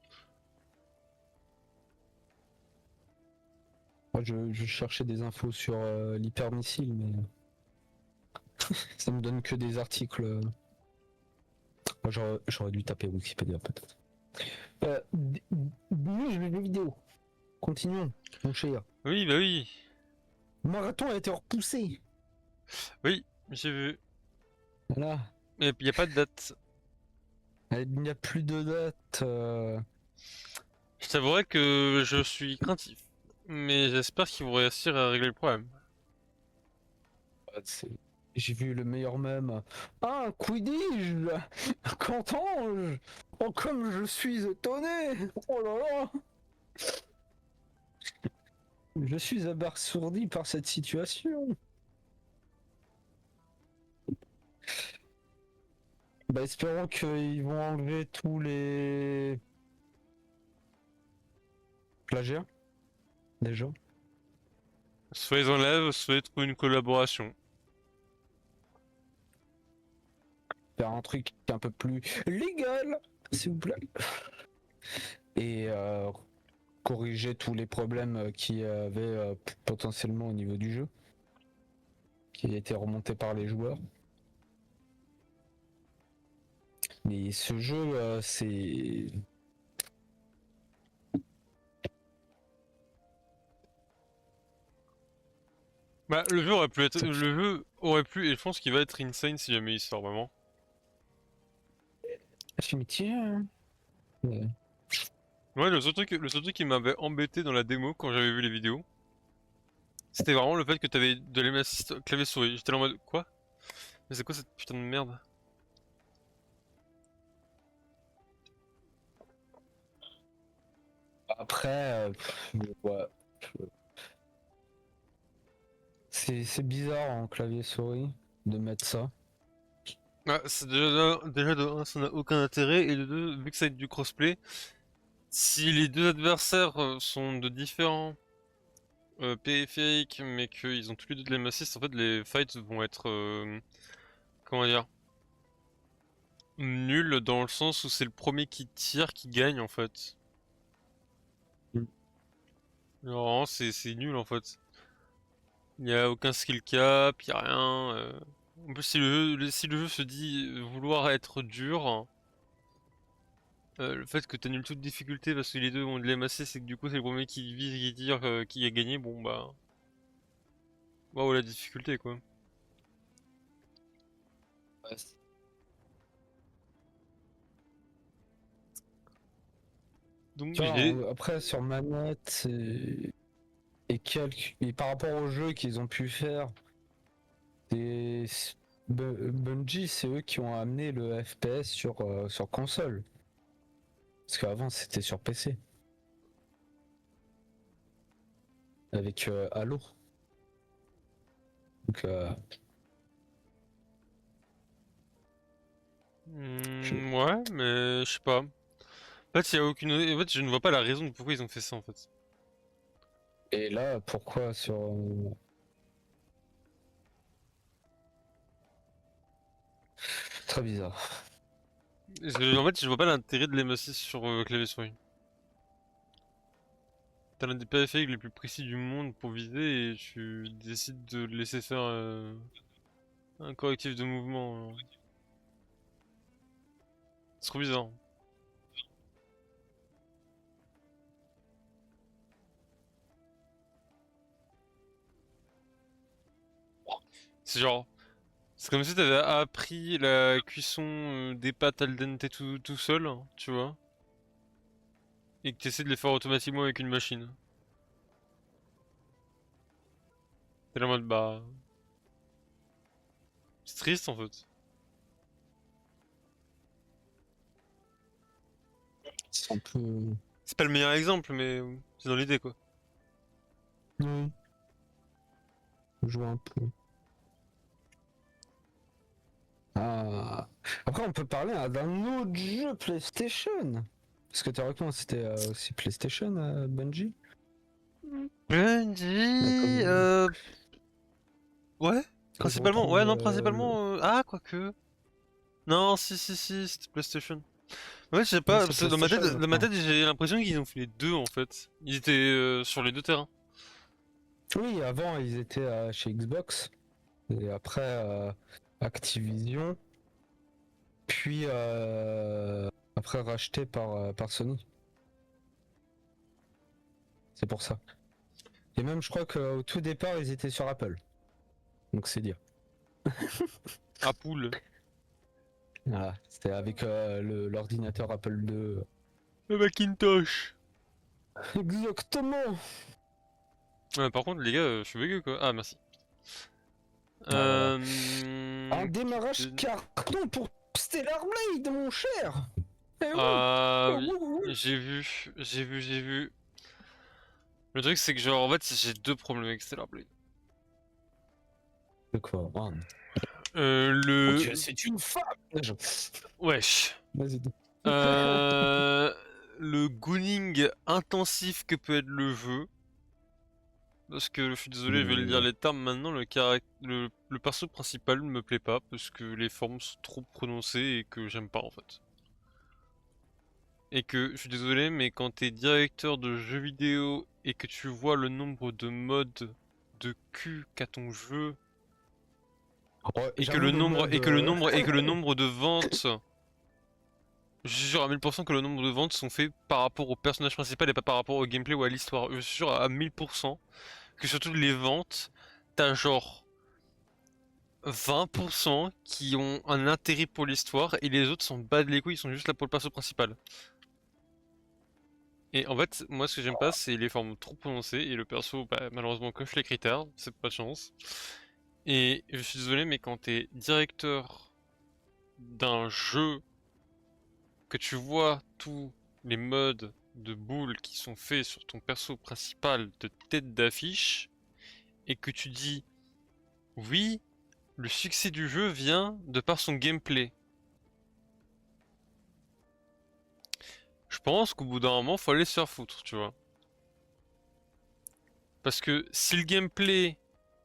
Moi, je cherchais des infos sur l'hypermissile, mais ça me donne que des articles. Moi, j'aurais dû taper Wikipédia peut-être. News de jeux vidéo. Continuons, mon cher. Oui, bah oui. Le marathon a été repoussé. Oui, j'ai vu. Voilà. Mais y a pas de date. Il n'y a plus de date. Je t'avouerai que je suis craintif. Mais j'espère qu'ils vont réussir à régler le problème. J'ai vu le meilleur mème. Ah, un Quidditch. Qu'entends-je? Oh, comme je suis étonné. Oh là là. Je suis abasourdi par cette situation. Bah, espérons qu'ils vont enlever tous les plagiats des gens. Soit ils enlèvent, soit ils trouvent une collaboration. Faire un truc un peu plus légal, s'il vous plaît. Et corriger tous les problèmes qu'il y avait potentiellement au niveau du jeu, qui a été remonté par les joueurs. Mais ce jeu, c'est... Bah, le jeu aurait pu, et je pense qu'il va être insane si jamais il sort vraiment. Je me tiens. Ouais. Ouais, le seul truc qui m'avait embêté dans la démo quand j'avais vu les vidéos, c'était vraiment le fait que t'avais de l'aim assist clavier-souris. J'étais là en mode, quoi? Mais c'est quoi cette putain de merde? Après, ouais. C'est bizarre en clavier souris de mettre ça. Ah, c'est déjà de 1, ça n'a aucun intérêt, et de 2, vu que ça va être du crossplay, si les deux adversaires sont de différents périphérique, mais qu'ils ont tous les deux de l'aim assist, en fait, les fights vont être, comment dire, nuls dans le sens où c'est le premier qui tire qui gagne, en fait. Mm. Genre, vraiment, c'est nul, en fait. Il y a aucun skill cap, il y a rien. En plus, si le jeu se dit vouloir être dur, le fait que t'annules toute difficulté parce que les deux ont de l'aim assist, c'est que du coup, c'est le premier qui vise et qui tire qui a gagné, bon bah. Waouh, la difficulté, quoi. Ouais. Donc, Tu vois, j'ai. après sur manette et par rapport au jeu qu'ils ont pu faire, et Bungie, c'est eux qui ont amené le FPS sur console. Parce qu'avant c'était sur PC avec Halo. Donc Ouais, mais je sais pas. En fait, il y a aucune. En fait, je ne vois pas la raison de pourquoi ils ont fait ça, en fait. et là pourquoi sur très bizarre. En fait, je vois pas l'intérêt de l'aim assist sur clavier souris. T'as l'un des périphériques les plus précis du monde pour viser et tu décides de le laisser faire un correctif de mouvement. C'est trop bizarre. C'est genre, c'est comme si t'avais appris la cuisson des pâtes al dente tout seul, hein, tu vois, et que t'essaies de les faire automatiquement avec une machine. T'es là en mode, bah, c'est triste en fait. C'est un peu. C'est pas le meilleur exemple, mais c'est dans l'idée quoi. Oui, je vois un peu. Ah. Après, on peut parler d'un autre jeu PlayStation. Parce que théoriquement, c'était aussi PlayStation, Bungie. Bungie, Comme, ouais, que je principalement, retrouve ouais, non, principalement, ah, quoique. Non, si, c'était PlayStation. Ouais, je sais Ouais, pas, c'est parce que PlayStation dans ma maintenant. tête, j'ai l'impression qu'ils ont fait les deux en fait. Ils étaient sur les deux terrains. Oui, avant, ils étaient chez Xbox. Et après, Activision. Puis, après, racheté par Sony. C'est pour ça. Et même, je crois qu'au tout départ, ils étaient sur Apple. Donc, c'est dire. À poule. Ah, c'était avec l'ordinateur Apple II. Le Macintosh. Exactement. Par contre, les gars, je suis bugué quoi. Ah, merci. Ah, voilà. Un Euh... démarrage carton pour Stellar Blade, mon cher. Eh oui. Ah Oh, oui, oui, oui, oui. j'ai vu. Le truc c'est que genre en fait j'ai deux problèmes avec Stellar Blade. De quoi? Oh, mon Dieu, Le... c'est une femme. Wesh. Vas-y. Euh... Le gooning intensif que peut être le jeu. Parce que je suis désolé, je vais le dire les termes maintenant, le perso principal ne me plaît pas parce que les formes sont trop prononcées et que j'aime pas en fait. Et que je suis désolé, mais quand t'es directeur de jeux vidéo et que tu vois le nombre de modes de cul qu'a ton jeu Ouais, et que j'avoue le le nombre mode. et que le nombre de ventes, je suis sûr à 1000% que le nombre de ventes sont faits par rapport au personnage principal et pas par rapport au gameplay ou à l'histoire. Je suis sûr à 1000% que sur toutes les ventes, t'as genre 20% qui ont un intérêt pour l'histoire et les autres sont bas de les couilles, ils sont juste là pour le perso principal. Et en fait, moi ce que j'aime pas, c'est les formes trop prononcées et le perso, bah, malheureusement, coche les critères, c'est pas de chance. Et je suis désolé, mais quand t'es directeur d'un jeu, que tu vois tous les modes de boules qui sont faits sur ton perso principal de tête d'affiche, et que tu dis oui, le succès du jeu vient de par son gameplay. Je pense qu'au bout d'un moment, faut aller se faire foutre, tu vois. Parce que si le gameplay,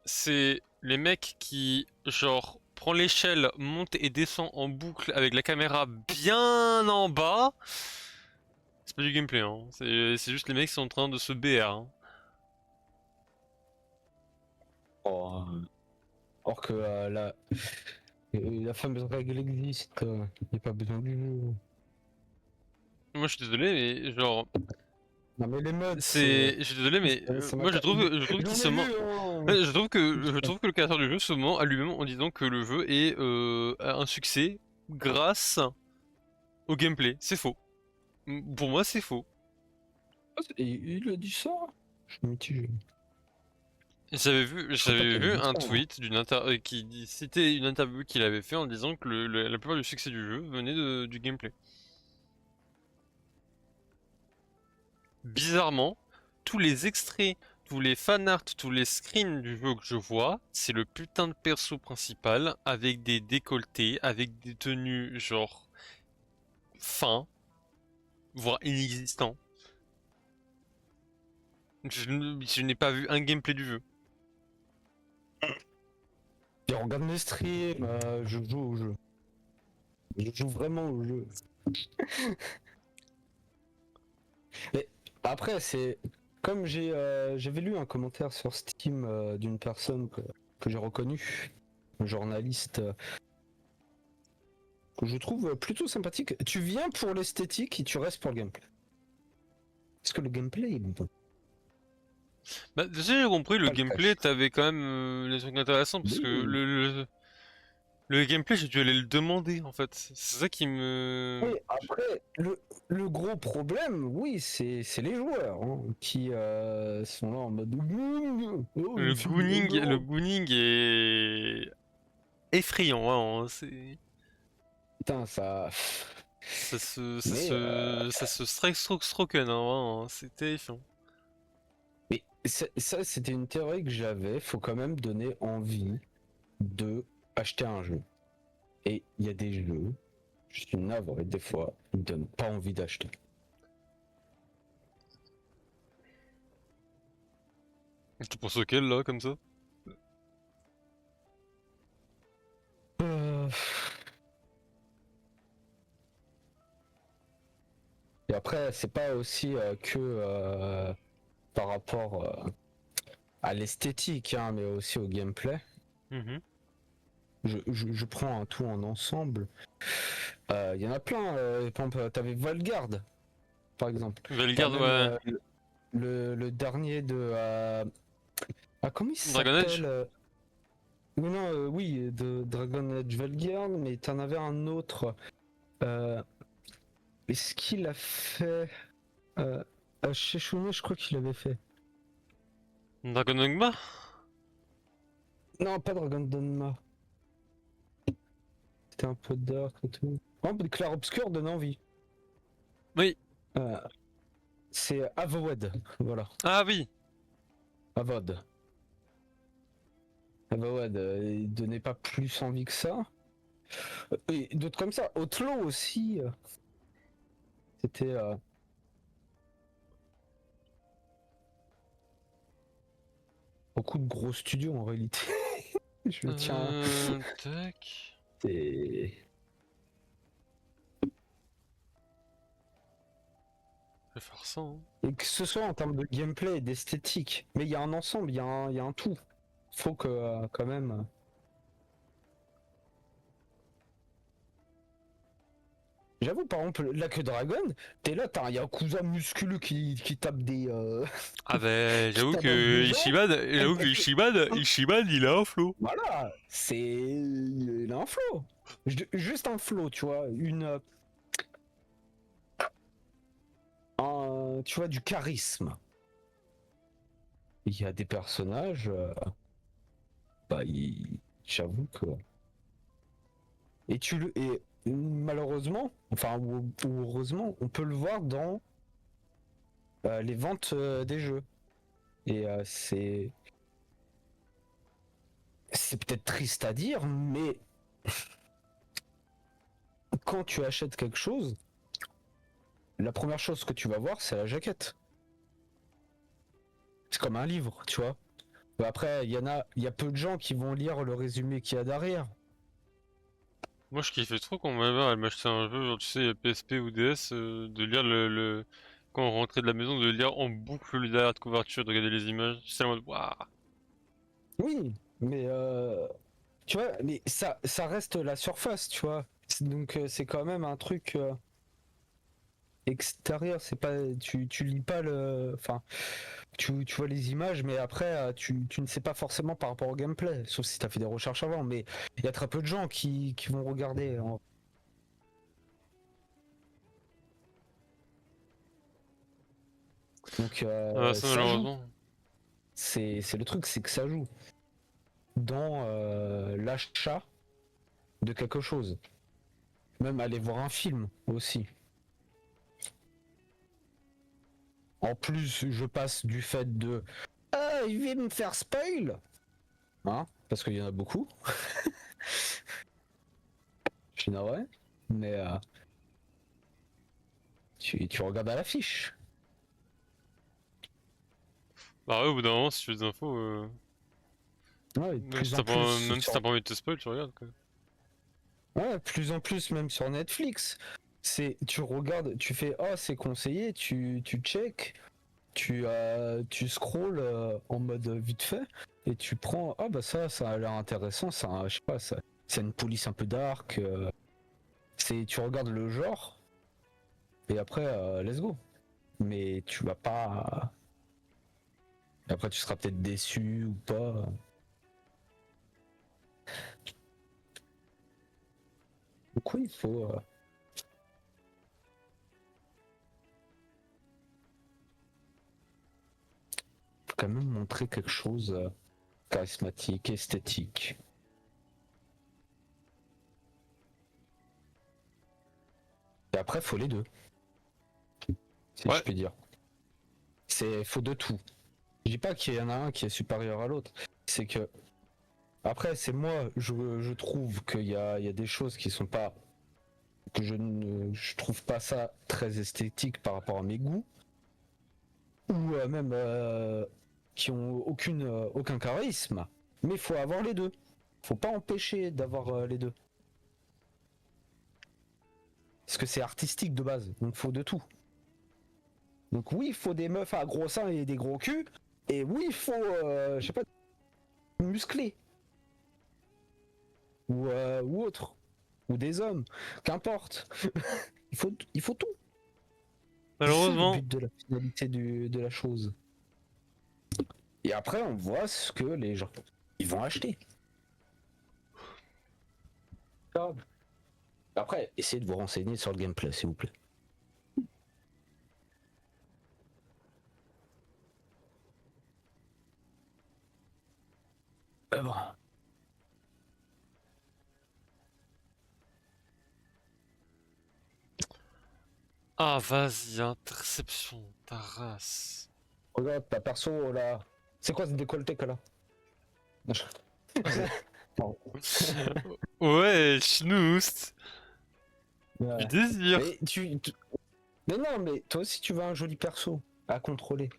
c'est les mecs qui, genre, prend l'échelle, monte et descend en boucle avec la caméra bien en bas, c'est pas du gameplay, hein. C'est juste les mecs qui sont en train de se BR, hein. Oh, or que la fameuse règle existe, il n'y a pas besoin du jeu. Moi, je suis désolé, mais genre, Non mais les mods, je suis désolé, mais ça m'a moi, pas... je trouve qu'il J'en se ai ment. vu, hein. Ouais, je trouve que le créateur du jeu se ment à lui-même en disant que le jeu est un succès grâce au gameplay. C'est faux. Pour moi, c'est faux. Il a dit ça? Je suis mitigé. Je crois pas J'avais qu'il ait vu dit un ça, hein. tweet qui citait une interview qu'il avait fait en disant que la plupart du succès du jeu venait du gameplay. Bizarrement, tous les extraits, tous les fanarts, tous les screens du jeu que je vois, c'est le putain de perso principal avec des décolletés, avec des tenues genre fins, voire inexistants. Je n'ai pas vu un gameplay du jeu. Et on regarde mes streams, je joue au jeu. Je joue vraiment au jeu. Mais après, c'est comme j'avais lu un commentaire sur Steam d'une personne que j'ai reconnue, un journaliste que je trouve plutôt sympathique. Tu viens pour l'esthétique et tu restes pour le gameplay. Parce que le gameplay est bon. Bah, déjà, j'ai compris, le Pas le gameplay, cache. t'avais quand même des trucs intéressants parce que Oui. le gameplay, j'ai dû aller le demander en fait. C'est ça qui me. Oui, après, le gros problème, oui, c'est les joueurs hein, qui sont là en mode oh, le film Le d'honneur. gooning est effrayant, hein, c'est. Putain, ça. Mais, Ça se stroken, hein, vraiment, hein, c'est terrifiant. mais ça, c'était une théorie que j'avais. Faut quand même donner envie de acheter un jeu. Et il y a des jeux, je suis navré, des fois, ils me donnent pas envie d'acheter. Tu penses auquel là, comme ça? Euh, Et après, c'est pas aussi que par rapport à l'esthétique, hein, mais aussi au gameplay. Mhm. Je prends un tout en ensemble. Il y en a plein. Par exemple, t'avais Valgard, par exemple. T'as Valgarde, même ouais. le dernier de. Ah, comment il Dragon Age? s'appelle ou non, oui, de Dragon Age Valgard, mais t'en avais un autre. Euh, Est-ce qu'il a fait. Euh, chez Shune, je crois qu'il avait fait. Dragon Dogma? Non, pas Dragon Dogma. C'était un peu dark et tout. Oh, mais Clair Obscur donne envie. Oui. Euh, c'est Avowed, voilà. Ah oui. Avowed. Avowed, il donnait pas plus envie que ça. Et d'autres comme ça. Outlaw aussi. C'était beaucoup de gros studios en réalité. Je tiens. Tac. C'est. Je vais faire ça, hein. Et que ce soit en termes de gameplay et d'esthétique. Mais il y a un ensemble, il y a un tout. Faut que quand même. J'avoue, par exemple, là que Dragon, t'es là, t'as un Yakuza musculeux qui tape des. Ah ben, qui tabasse des gens. j'avoue que Ishiban, il a un flow. Voilà, c'est. Il a un flow. Juste un flow, tu vois. Tu vois, du charisme. Il y a des personnages. Bah, j'avoue que. Et malheureusement, enfin, ou heureusement, on peut le voir dans les ventes des jeux. Et c'est peut-être triste à dire, mais quand tu achètes quelque chose, la première chose que tu vas voir, c'est la jaquette. C'est comme un livre, tu vois. Mais après, il y a peu de gens qui vont lire le résumé qu'il y a derrière. Moi, je kiffais trop quand ma mère elle m'achetait un jeu, genre tu sais, PSP ou DS, de lire quand on rentrait de la maison, de lire en boucle le derrière de couverture, de regarder les images. J'étais en mode waouh. Oui, mais tu vois, mais ça reste la surface, tu vois. Donc c'est quand même un truc extérieur. C'est pas, tu lis pas le, enfin, tu vois les images, mais après tu ne sais pas forcément par rapport au gameplay, sauf si tu as fait des recherches avant. Mais il y a très peu de gens qui vont regarder. Donc Ah, ça ça joue. malheureusement. C'est le truc, c'est que ça joue dans l'achat de quelque chose. Même aller voir un film aussi. En plus, je passe du fait de ah, il vient me faire spoil, hein, parce qu'il y en a beaucoup. Je suis navré, mais tu regardes à l'affiche. Bah ouais, au bout d'un moment, si tu veux des infos, Ouais, de même plus si en t'as pas, plus même si sur, t'as pas envie de te spoil, tu regardes quoi. ouais, plus en plus même sur Netflix. C'est, tu regardes, tu fais oh c'est conseillé, tu check, tu scrolls en mode vite fait et tu prends ah bah ça a l'air intéressant, ça je sais pas ça, c'est une police un peu dark. C'est tu regardes le genre et après let's go. Mais tu vas pas. Après, tu seras peut-être déçu ou pas. Donc, oui, faut quand même montrer quelque chose charismatique, esthétique. Et après, faut les deux, si je Ouais. puis dire. C'est faut de tout. Je dis pas qu'il y en a un qui est supérieur à l'autre. C'est que après, c'est moi, je trouve il y a des choses qui sont pas que je trouve pas ça très esthétique par rapport à mes goûts ou même qui ont aucun charisme. Mais il faut avoir les deux. Faut pas empêcher d'avoir les deux. Parce que c'est artistique de base, donc faut de tout. Donc oui, il faut des meufs à gros seins et des gros culs. Et oui, il faut, je sais pas, musclés. Ou autre. Ou des hommes. Qu'importe. Il faut tout. C'est ça le Malheureusement, but de la finalité de la chose. Et après, on voit ce que les gens ils vont acheter. Après, essayez de vous renseigner sur le gameplay, s'il vous plaît. Bon. ah vas-y, interception, ta race. Regarde, ta perso là. C'est quoi ce décolleté que là? Non. Ouais, schnoust, du Ouais. désir. Mais mais non, mais toi aussi tu veux un joli perso à contrôler.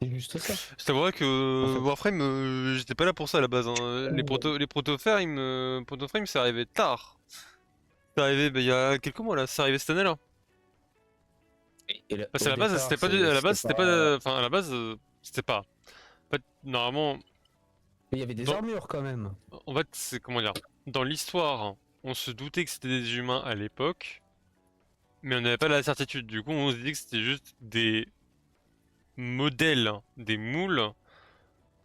C'est juste ça, Je t'avouerais en que fait. Warframe, j'étais pas là pour ça à la base, hein. Les proto-frames, c'est arrivé tard. C'est arrivé, bah, il y a quelques mois là, c'est arrivé cette année là. Parce qu'à Au la base, départ, à la c'était base, pas. enfin, à la base, c'était pas. En fait, normalement, Mais il y avait des dans, armures quand même. en fait, c'est comment dire, dans l'histoire, on se doutait que c'était des humains à l'époque, mais on n'avait pas la certitude. Du coup, on se dit que c'était juste des modèles, des moules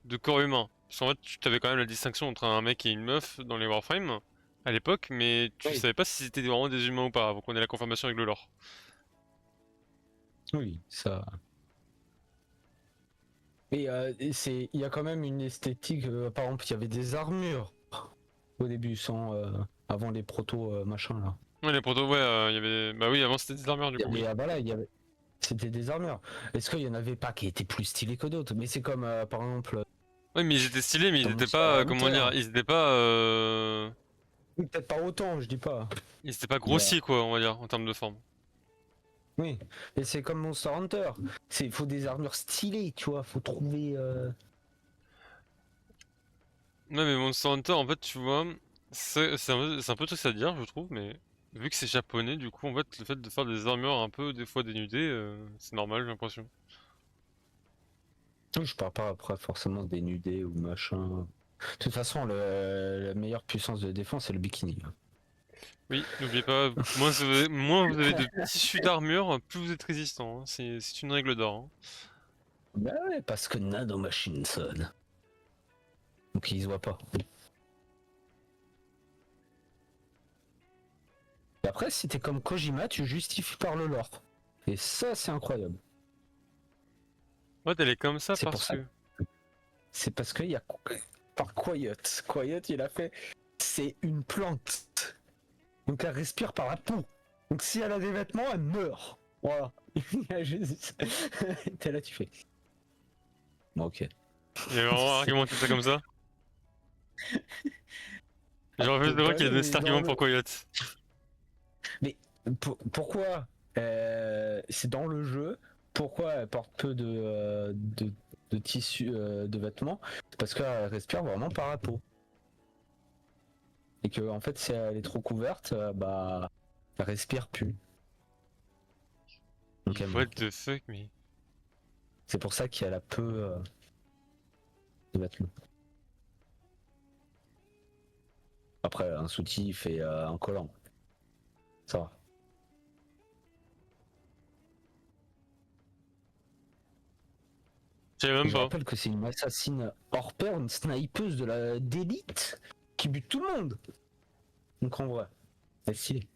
de corps humain. Parce qu'en fait, tu avais quand même la distinction entre un mec et une meuf dans les Warframe à l'époque, mais tu Oui. savais pas si c'était vraiment des humains ou pas, avant qu'on ait la confirmation avec le lore. Oui, ça. Mais il y a quand même une esthétique. Par exemple, il y avait des armures au début, avant les protos machin là. Ouais, les protos, ouais, il y avait. Bah oui, avant c'était des armures, du coup, oui. Voilà, c'était des armures. Est-ce qu'il y en avait pas qui étaient plus stylés que d'autres? Mais c'est comme par exemple Ouais, mais ils étaient stylés, mais ils dans étaient Monster pas, comment Hunter. dire, Oui, peut-être pas autant, je dis pas. ils étaient pas Mais grossiers, quoi, on va dire, en termes de forme. Oui, et c'est comme Monster Hunter. Il faut des armures stylées, tu vois. Faut trouver. Ouais, mais Monster Hunter, en fait, tu vois, c'est un peu triste à dire, je trouve, mais vu que c'est japonais, du coup, en fait, le fait de faire des armures un peu, des fois dénudées, c'est normal, j'ai l'impression. Je parle pas après forcément dénudé ou machin. De toute façon, la meilleure puissance de défense, c'est le bikini. Oui, n'oubliez pas, moins vous avez de tissu d'armure, plus vous êtes résistant, hein. C'est une règle d'or, hein. Bah ouais, parce que Nano Machine sonne. Donc ils se voient pas. Et après, si t'es comme Kojima, tu justifies par le lore. Et ça, c'est incroyable. Ouais, elle est comme ça C'est pour parce ça. que... C'est parce qu'il y a par Quiet. Quiet, il a fait. C'est une plante. Donc elle respire par la peau. Donc si elle a des vêtements, elle meurt. Voilà. Il y a juste- T'es là, tu fais. Bon, ok. Il y a vraiment argumenté ça comme ça. Genre, juste de voir Bah qu'il a oui, donné cet mais dans argument le. pour Coyote. Mais pourquoi c'est dans le jeu? Pourquoi elle porte peu de tissu de vêtements? Parce qu'elle respire vraiment par la peau. Et que en fait, si elle est trop couverte, bah, elle respire plus. Donc elle What meurt. the fuck, mais... C'est pour ça qu'elle a peu de vêtements. Après, un soutif et un collant, ça va. Je savais Et même je pas. rappelle que c'est une assassine hors pair, une snipeuse de la d'élite qui bute tout le monde. Donc en vrai, elle est stylée.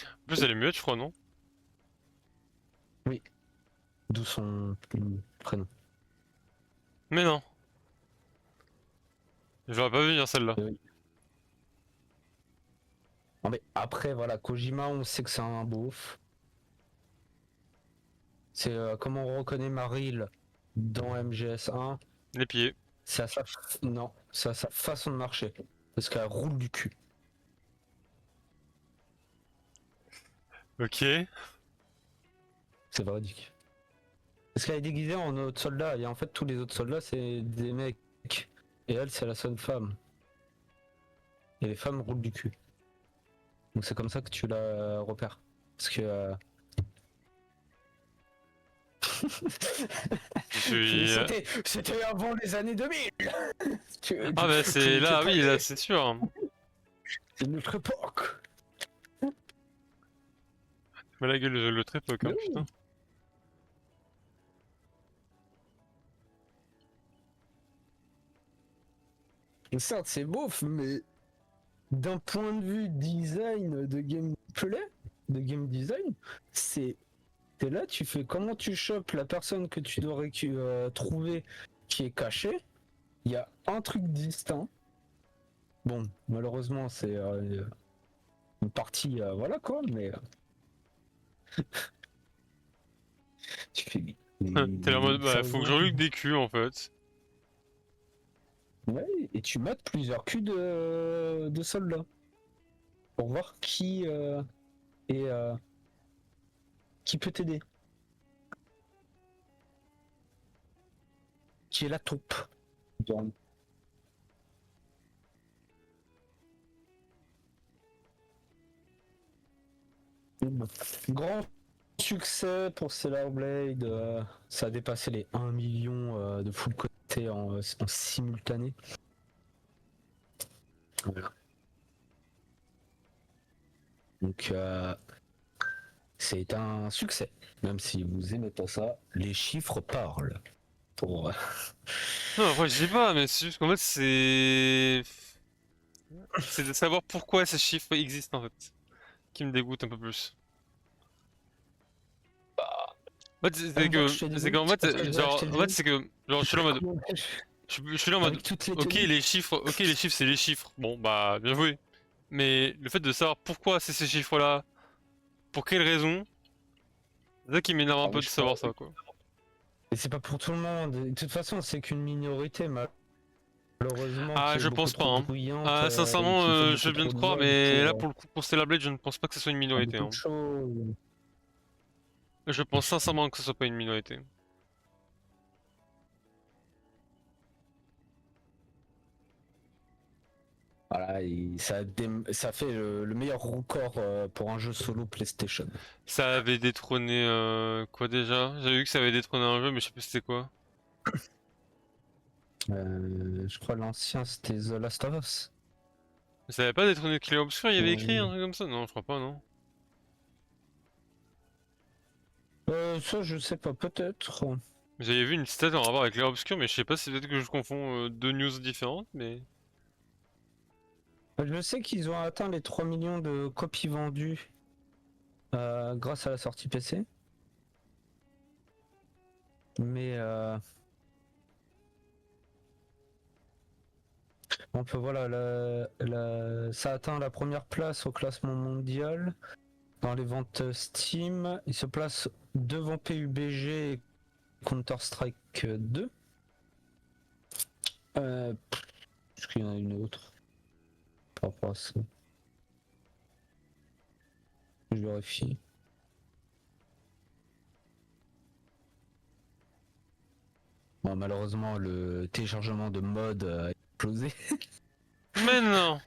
En plus, elle est muette, je crois, non? Oui, d'où son prénom. Mais non. Je l'aurais pas vu venir celle-là. Oui. Non mais après, voilà, Kojima, on sait que c'est un beauf. C'est comme on reconnaît Maril dans MGS1, Les pieds. c'est à sa non, c'est à sa façon de marcher. Parce qu'elle roule du cul. Ok. C'est véridique. Parce qu'elle est déguisée en autre soldat, et en fait tous les autres soldats c'est des mecs. Et elle c'est la seule femme. Et les femmes roulent du cul. Donc c'est comme ça que tu la repères. Parce que Je suis... c'était avant les années 2000. Ah bah Vous c'est n'étiez là, pas oui, là, nés. c'est sûr. C'est notre époque. Mais la gueule, le trip, Mais hein, putain. oui. Et certes c'est beauf, mais d'un point de vue design de gameplay, de game design, c'est t'es là, tu fais comment tu chopes la personne que tu dois trouver qui est cachée. Il y a un truc distinct. Bon, malheureusement, c'est une partie, voilà quoi, mais tu fais. T'es là en mode, Ça bah, faut que rejoint. je reluque des culs, en fait. Ouais, et tu mates plusieurs culs de soldats pour voir est, qui peut t'aider, qui est la taupe. Grand succès pour Stellar Blade, ça a dépassé les 1 million de full côté en simultané. Voilà. Donc c'est un succès, même si vous aimez pas ça, les chiffres parlent. Pour, Non, après, je sais pas, mais c'est juste qu'en fait, c'est... C'est de savoir pourquoi ces chiffres existent, en fait, qui me dégoûte un peu plus. En fait, on voit que je te c'est qu'en dégoûte parce que fait, je vais acheter genre, le en fait, jeu c'est que, genre, je suis là en mode, je suis là en mode, avec toutes les ok, tenues. les chiffres, c'est les chiffres. Bon, bah, bien joué. Mais le fait de savoir pourquoi c'est ces chiffres-là, pour quelles raisons, c'est ça qui m'énerve un Ah, mais peu de je crois. savoir ça, quoi. Et c'est pas pour tout le monde. De toute façon, c'est qu'une minorité, Malheureusement, Ah, qui est je beaucoup pense pas, trop hein. bruyante Ah, et sincèrement, qui fait je beaucoup veux bien trop te de croire, mode mais là, pour pour le coup, pour Stellar Blade, je ne pense pas que ce soit une faire minorité, beaucoup de hein. shows. Je pense sincèrement que ce soit pas une minorité. Voilà, ça fait le meilleur record pour un jeu solo PlayStation. Ça avait détrôné quoi déjà? J'avais vu que ça avait détrôné un jeu, mais je sais plus c'était quoi. Je crois l'ancien c'était The Last of Us. Mais ça avait pas détrôné Clair Obscur, il y avait écrit un Euh, truc comme ça? Non, je crois pas, non. Ça je sais pas, peut-être. J'avais vu une stat en rapport avec Clair Obscur, mais je sais pas si peut-être que je confonds deux news différentes, mais... Je sais qu'ils ont atteint les 3 millions de copies vendues grâce à la sortie PC. Mais on peut voilà, ça atteint la première place au classement mondial dans les ventes Steam. Il se place devant PUBG et Counter-Strike 2. Est-ce qu'il y en a une autre par rapport à ça? Je vérifie. Bon, malheureusement, le téléchargement de mode a explosé. Mais non!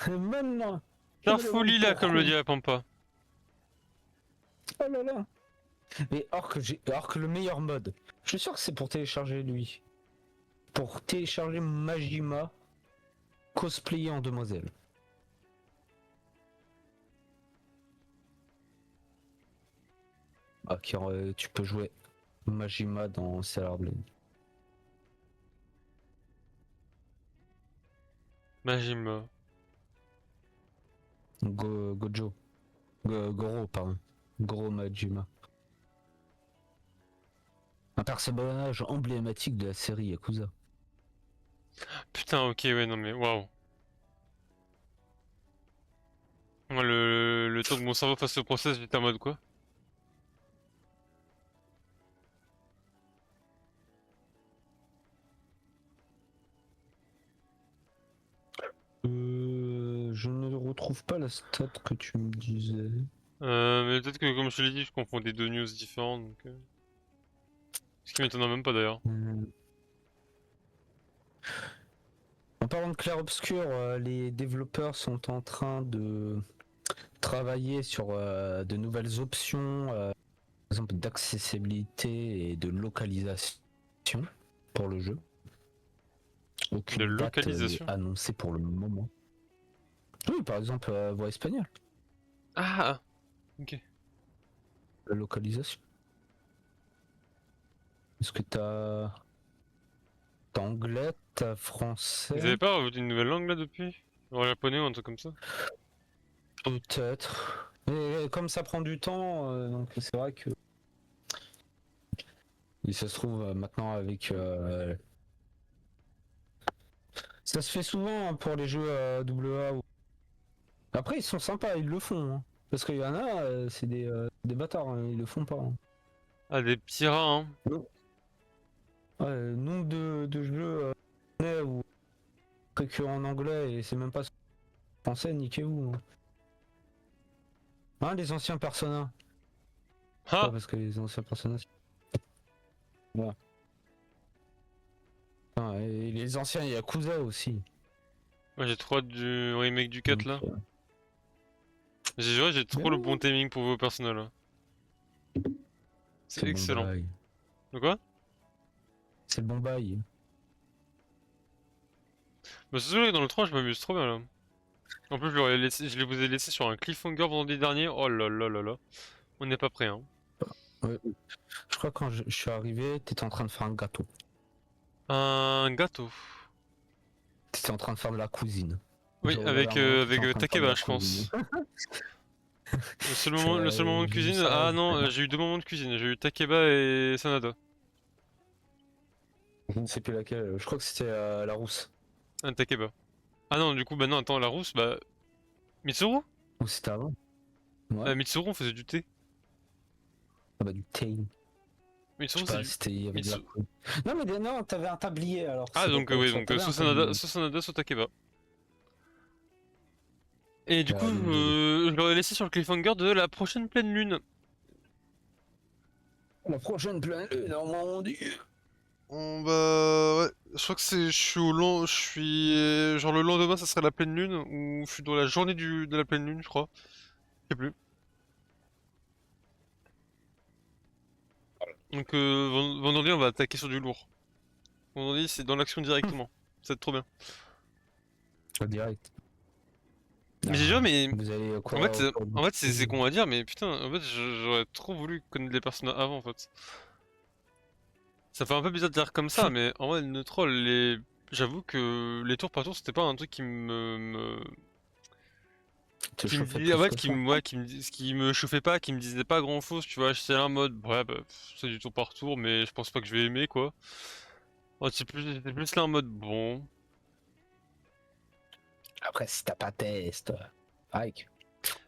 Maintenant, je La me demande folie là, comme le pourquoi. dit la Pampa. Oh là là. Mais alors que le meilleur mode, je suis sûr que c'est pour télécharger lui. Pour télécharger Majima cosplayer en demoiselle. Ah, tu peux jouer Majima dans Stellar Blade. Majima. Gojo. Goro, pardon. Goro Majima. Un personnage emblématique de la série Yakuza. Putain, ok, ouais, non mais waouh. Moi, le temps que mon cerveau fasse ce process, j'étais en mode quoi? Je ne retrouve pas la stat que tu me disais. Mais peut-être que, comme je te l'ai dit, je confonds des deux news différentes, donc... Ce qui m'étonne même pas d'ailleurs. En parlant de clair-obscur, les développeurs sont en train de travailler sur de nouvelles options, par exemple d'accessibilité et de localisation pour le jeu. De Aucune date n'est localisation. annoncée pour le moment. Oui, par exemple, voix espagnole, Ah! Ok. la localisation. Est-ce que t'as anglais, t'as Ils avaient français? pas rajouté une nouvelle langue là depuis? Genre japonais ou un truc comme ça? Peut-être. Et comme ça prend du temps, donc c'est vrai que. Et ça se trouve maintenant avec. Ça se fait souvent hein, pour les jeux AA. Après, ils sont sympas, ils le font. Hein. Parce qu'il y en a, c'est des bâtards, hein, ils le font pas. Hein. Ah, des petits rats, hein. Ouais, nombre de jeux ou que en anglais et c'est même pas français, niquez-vous. Hein, les anciens Persona. Ouais, Ah! parce que les anciens Persona. Voilà. Et les anciens Yakuza aussi. Moi j'ai trop hâte du remake du 4 Donc, là. J'ai mais trop le bon ouais, timing pour vos personnages là. C'est c'est le bon excellent. bail. De quoi? C'est le bon bail. Bah c'est sûr que dans le 3 je m'amuse trop bien là. En plus je les vous ai laissé sur un cliffhanger vendredi dernier. Oh là là là là. On n'est pas prêt hein. Ouais. Je crois que quand je suis arrivé, t'étais en train de faire un gâteau. Un gâteau. T'étais en train de faire de la cuisine. Oui, J'ai regardé un moment, t'étais avec en train de faire de Takeba la je cuisine. pense. Le seul moment de J'ai vu cuisine. ça. Ah non, j'ai eu deux moments de cuisine. J'ai eu Takeba et Sanada. Je ne sais plus laquelle. Je crois que c'était la rousse. Un Takeba. Ah non, du coup, bah non, attends, la rousse, bah. Mitsuru? Ou c'était avant. Ouais. Mitsuru, on faisait du thé. Ah bah du thé. Mais Je sais surtout, c'est pas, du. il y avait mais de la so- coulpe. Non, mais non, t'avais un tablier alors. Ah, Ça doit donc, pas être oui, ça. donc, T'avais un Susanada, tablier. Susanada Sotakeba. Et du coup, Désolé. je l'aurais laissé sur le cliffhanger de la prochaine pleine lune. La prochaine pleine lune, oh mon dieu. Bah ouais, je crois que je suis je suis genre le lendemain ça serait la pleine lune ou je suis dans la journée de la pleine lune je crois, je sais plus. Donc vendredi on va attaquer sur du lourd. Vendredi c'est dans l'action directement, ça va être trop bien. Direct. Mais j'ai déjà mais Vous allez en quoi fait c'est con à dire mais putain en fait j'aurais trop voulu connaître les personnages avant en fait. Ça fait un peu bizarre de dire comme ça mais en vrai le troll j'avoue que les tours par tour c'était pas un truc te qui me chauffer dit en plus fait que ça. qui me chauffait pas, qui me disait pas grand chose, tu vois, j'étais là en mode ouais bah c'est du tour par tour mais je pense pas que je vais aimer quoi. Ouais, j'étais plus là en mode bon. Après, si t'as pas test, Ike.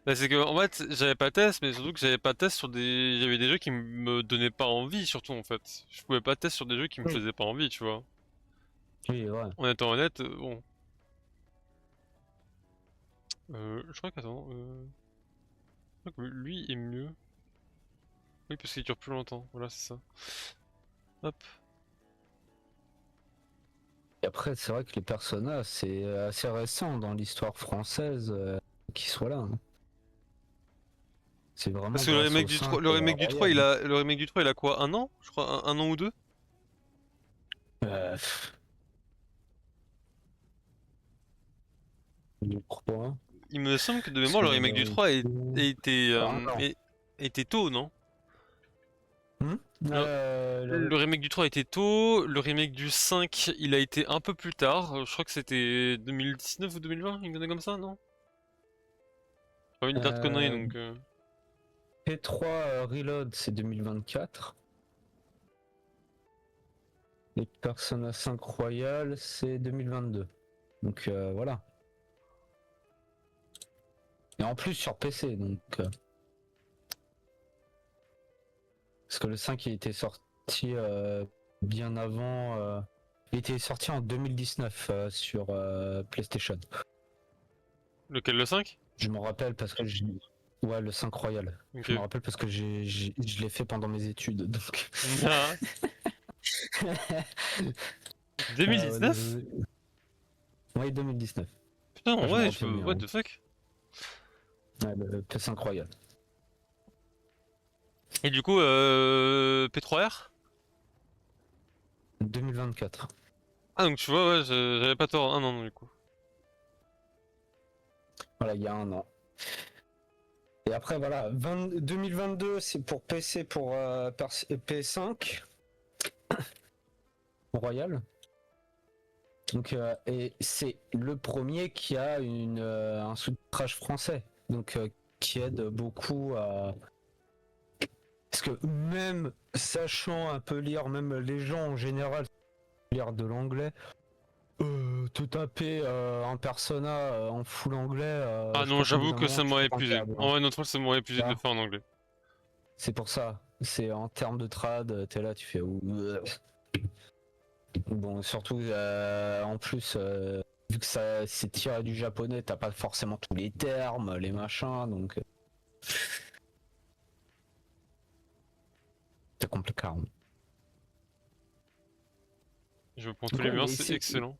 Bah, c'est que en fait j'avais pas test mais surtout que j'avais pas test sur il y avait des jeux qui me donnaient pas envie surtout en fait. Je pouvais pas test sur des jeux qui me Oui, faisaient pas envie, tu vois. oui, ouais. En étant honnête, bon. Je crois qu'attends, je crois que lui est mieux. Oui parce qu'il dure plus longtemps, voilà c'est ça. Hop. Et après, c'est vrai que les personnages, c'est assez récent dans l'histoire française qu'ils soient là, hein. C'est vraiment Parce que le grâce remake au du 3, 5 le remake du 3, Royal. le remake du 3, il a quoi, un an? Je crois, un an ou deux? Pff, je crois. Il me semble que de Parce mémoire, que le remake du 3 était, un an. était tôt, non? Hmm. Le, Le- le remake du 3 était tôt, le remake du 5, il a été un peu plus tard. Je crois que c'était 2019 ou 2020, une année comme ça, non? J'ai pas envie de dire de conneries, euh, donc... P3 Reload, c'est 2024. Et Persona 5 Royal, c'est 2022. Donc voilà. Et en plus sur PC, donc. Parce que le 5 il était sorti bien avant. Il était sorti en 2019 sur PlayStation. Lequel, le 5? Je m'en rappelle parce que ouais, le 5 Royal. Ok. Je me rappelle parce que je l'ai fait pendant mes études. Donc. Ah, Ouais, 2019? ouais, 2019. Putain, Ah, je me ouais, rappelle bien, what hein. the fuck? Ouais, le P5 Royal. Et du coup, P3R? 2024. Ah, donc tu vois, ouais, j'avais pas tort, un an du coup. Voilà, il y a un an. Et après, voilà, 2022, c'est pour PC pour P5 Royal. Donc, et c'est le premier qui a un sous-titrage français. Donc, qui aide beaucoup à. Parce que même sachant un peu lire, même les gens en général, lire de l'anglais, te taper un persona en full anglais, Ah je non, pense qu'au bout j'avoue d'un que moment, ça tu m'aurait pètes un épuisé. câble, hein. En vrai, notre rôle, ça m'aurait épuisé de le Là, faire en anglais. c'est pour ça. C'est en termes de trad, t'es là, tu fais. Bon, surtout en plus, vu que ça c'est tiré du japonais, t'as pas forcément tous les termes, les machins, donc c'est compliqué, hein. Je prends tous Donc les ouais, murs, mais c'est c'est excellent.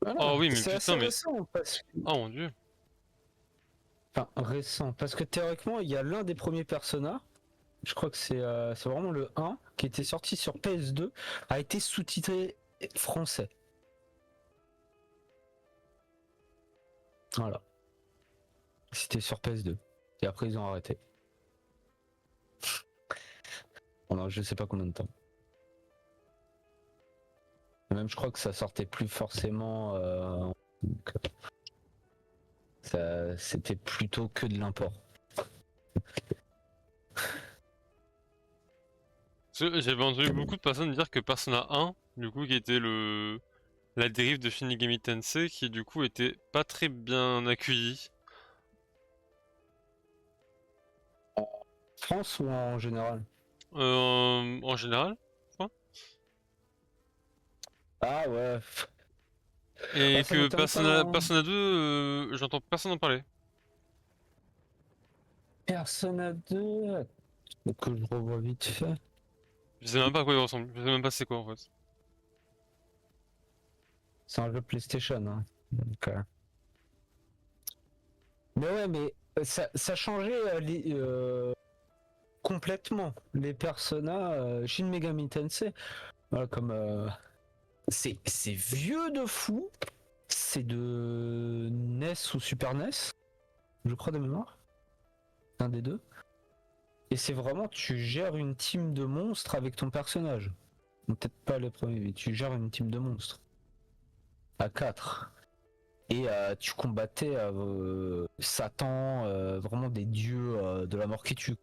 Oh voilà, oui, mais c'est assez putain, mais... récent parce que Oh mon dieu. enfin récent parce que théoriquement il y a l'un des premiers personnages, je crois que c'est vraiment le 1 qui était sorti sur PS2, a été sous-titré français. Voilà, c'était sur PS2 et après ils ont arrêté. Pendant je sais pas combien de temps. Même je crois que ça sortait plus forcément. Donc, c'était plutôt que de l'import. J'avais entendu beaucoup de personnes dire que Persona 1, du coup, qui était la dérive de Shin Megami Tensei, qui du coup était pas très bien accueilli. France ou en général? En général, je crois. Ah ouais. Et Bah, ça que m'étonne pas, hein. Persona 2, j'entends personne en parler. Persona 2, que je revois vite fait. Je sais même pas à quoi il ressemble, je sais même pas c'est quoi en fait. C'est un jeu PlayStation, hein. Donc, mais ouais, mais ça changeait complètement les personas. Shin Megami Tensei, voilà, comme c'est vieux de fou. C'est de NES ou Super NES, je crois de mémoire, un des deux. Et c'est vraiment, tu gères une team de monstres avec ton personnage. Peut-être pas le premier, mais tu gères une team de monstres à 4. Et tu combattais Satan, vraiment des dieux de la mort qui tue.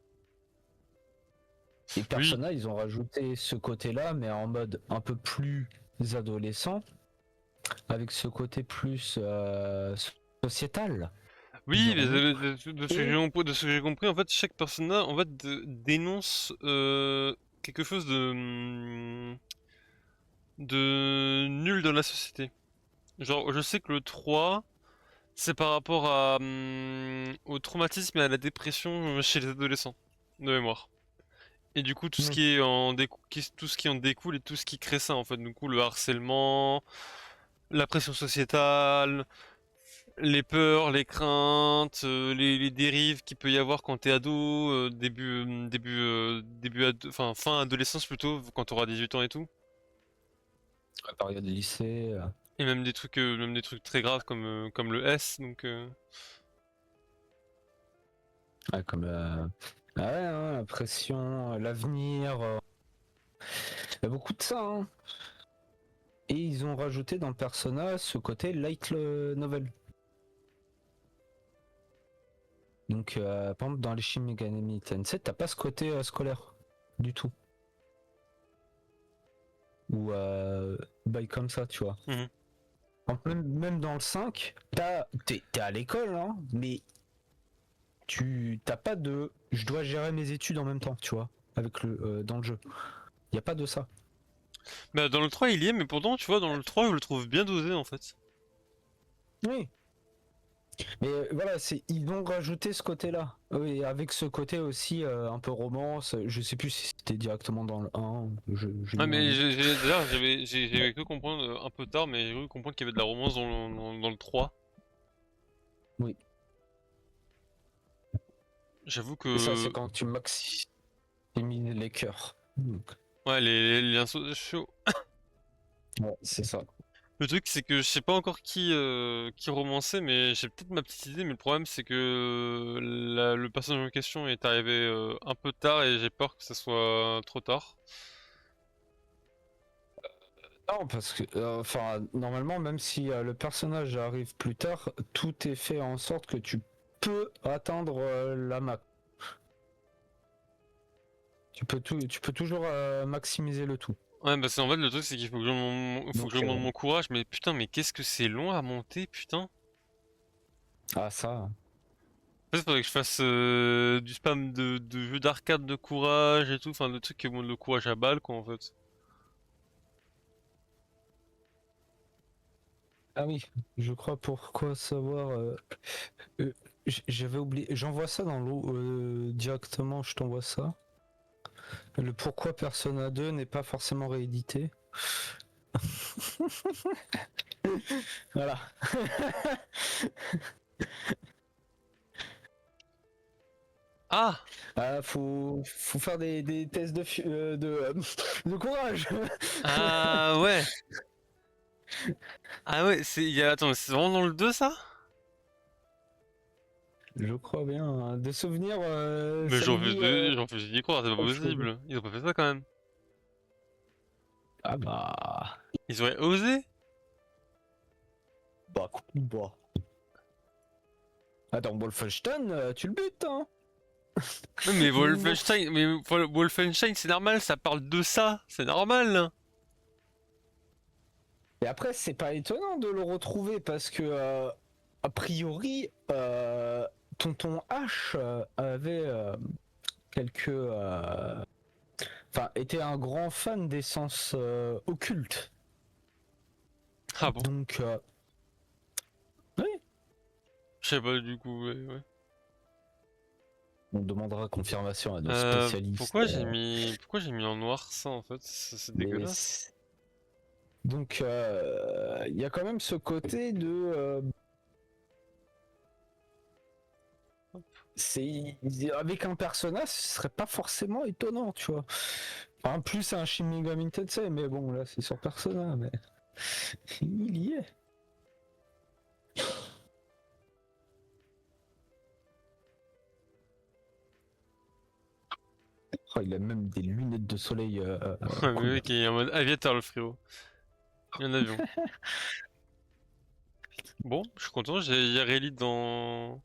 Et Oui, Persona, ils ont rajouté ce côté-là, mais en mode un peu plus adolescent, avec ce côté plus sociétal, oui, mais dirons-nous. Et de ce que j'ai compris, en fait, chaque persona, en fait, dénonce quelque chose de nul dans la société. Genre, je sais que le 3, c'est par rapport au traumatisme et à la dépression chez les adolescents, de mémoire. Et du coup, oui. tout ce qui en découle et tout ce qui crée ça, en fait. Du coup, le harcèlement, la pression sociétale, les peurs, les craintes, les dérives qu'il peut y avoir quand t'es ado, enfin, fin adolescence plutôt, quand t'auras 18 ans et tout. La période lycée, Et même des trucs très graves comme le S, donc... ouais, comme ah ouais, hein, la pression, l'avenir, il y a beaucoup de ça, hein. Et ils ont rajouté dans Persona ce côté light novel. Donc, par exemple, dans les Shin Megami Tensei, t'as pas ce côté scolaire du tout. Ou bail comme ça, tu vois. mhm. Même dans le 5, t'es à l'école, hein, mais tu t'as pas de je dois gérer mes études en même temps, tu vois, avec dans le jeu. Y a pas de ça. Bah, dans le 3, il y est, mais pourtant, tu vois, dans le 3, je le trouve bien dosé, en fait. Oui. Mais voilà, ils ont rajouté ce côté-là. Oui, avec ce côté aussi un peu romance. Je sais plus si c'était directement dans le 1. J'ai Ah, eu un mais doute. d'ailleurs, j'avais cru comprendre un peu tard, mais j'ai cru comprendre qu'il y avait de la romance dans le 3. Oui. J'avoue Et ça, c'est que... quand tu maximises les cœurs. Donc, Ouais, les liens sociaux. ouais, c'est ça. Le truc, c'est que je sais pas encore qui romancer, mais j'ai peut-être ma petite idée, mais le problème, c'est que le personnage en question est arrivé un peu tard et j'ai peur que ça soit trop tard. Non, parce que, enfin, normalement, même si le personnage arrive plus tard, tout est fait en sorte que tu peux atteindre la map. Tu peux toujours maximiser le tout. Ouais, bah c'est en fait le truc, c'est qu'il faut que Donc, j'augmente mon courage, mais putain, mais qu'est-ce que c'est long à monter, putain. ah, ça. En fait, faudrait que je fasse du spam de jeux d'arcade de courage et tout, enfin, de trucs qui montent le courage à balle, quoi, en fait. Ah oui, je crois pourquoi savoir. J'avais oublié. J'envoie ça dans l'eau directement, je t'envoie ça. Le pourquoi Persona 2 n'est pas forcément réédité. Voilà. Ah! Ah, faut faire des tests de courage. Ah ouais! Ah ouais, attends, c'est vraiment dans le 2 ça? Je crois bien. Hein. De souvenirs, Mais ça me dit j'en fais d'y croire, c'est pas autre chose. possible. Ils ont pas fait ça quand même. Ah bah. Ils auraient osé? Bah. Attends, Wolfenstein, tu le butes, hein? Ouais, mais Wolfenstein, c'est normal, ça parle de ça, c'est normal. Et après, c'est pas étonnant de le retrouver parce que, a priori, Tonton H avait quelques enfin, était un grand fan des sens occultes. Ah bon? Donc, Je sais pas du coup, ouais. on demandera confirmation à nos Pourquoi spécialistes. j'ai mis en noir ça en fait? C'est Mais dégueulasse. donc, il y a quand même ce côté de. C'est avec un personnage, ce serait pas forcément étonnant, tu vois. En plus, c'est un Shin Megami Tensei, mais bon, là, c'est sur Persona, mais il y est. Oh, il a même des lunettes de soleil Ouais, mais cool. oui, qui est en mode aviateur le frérot. Il y en avion. Bon, je suis content, j'ai Yareli dans.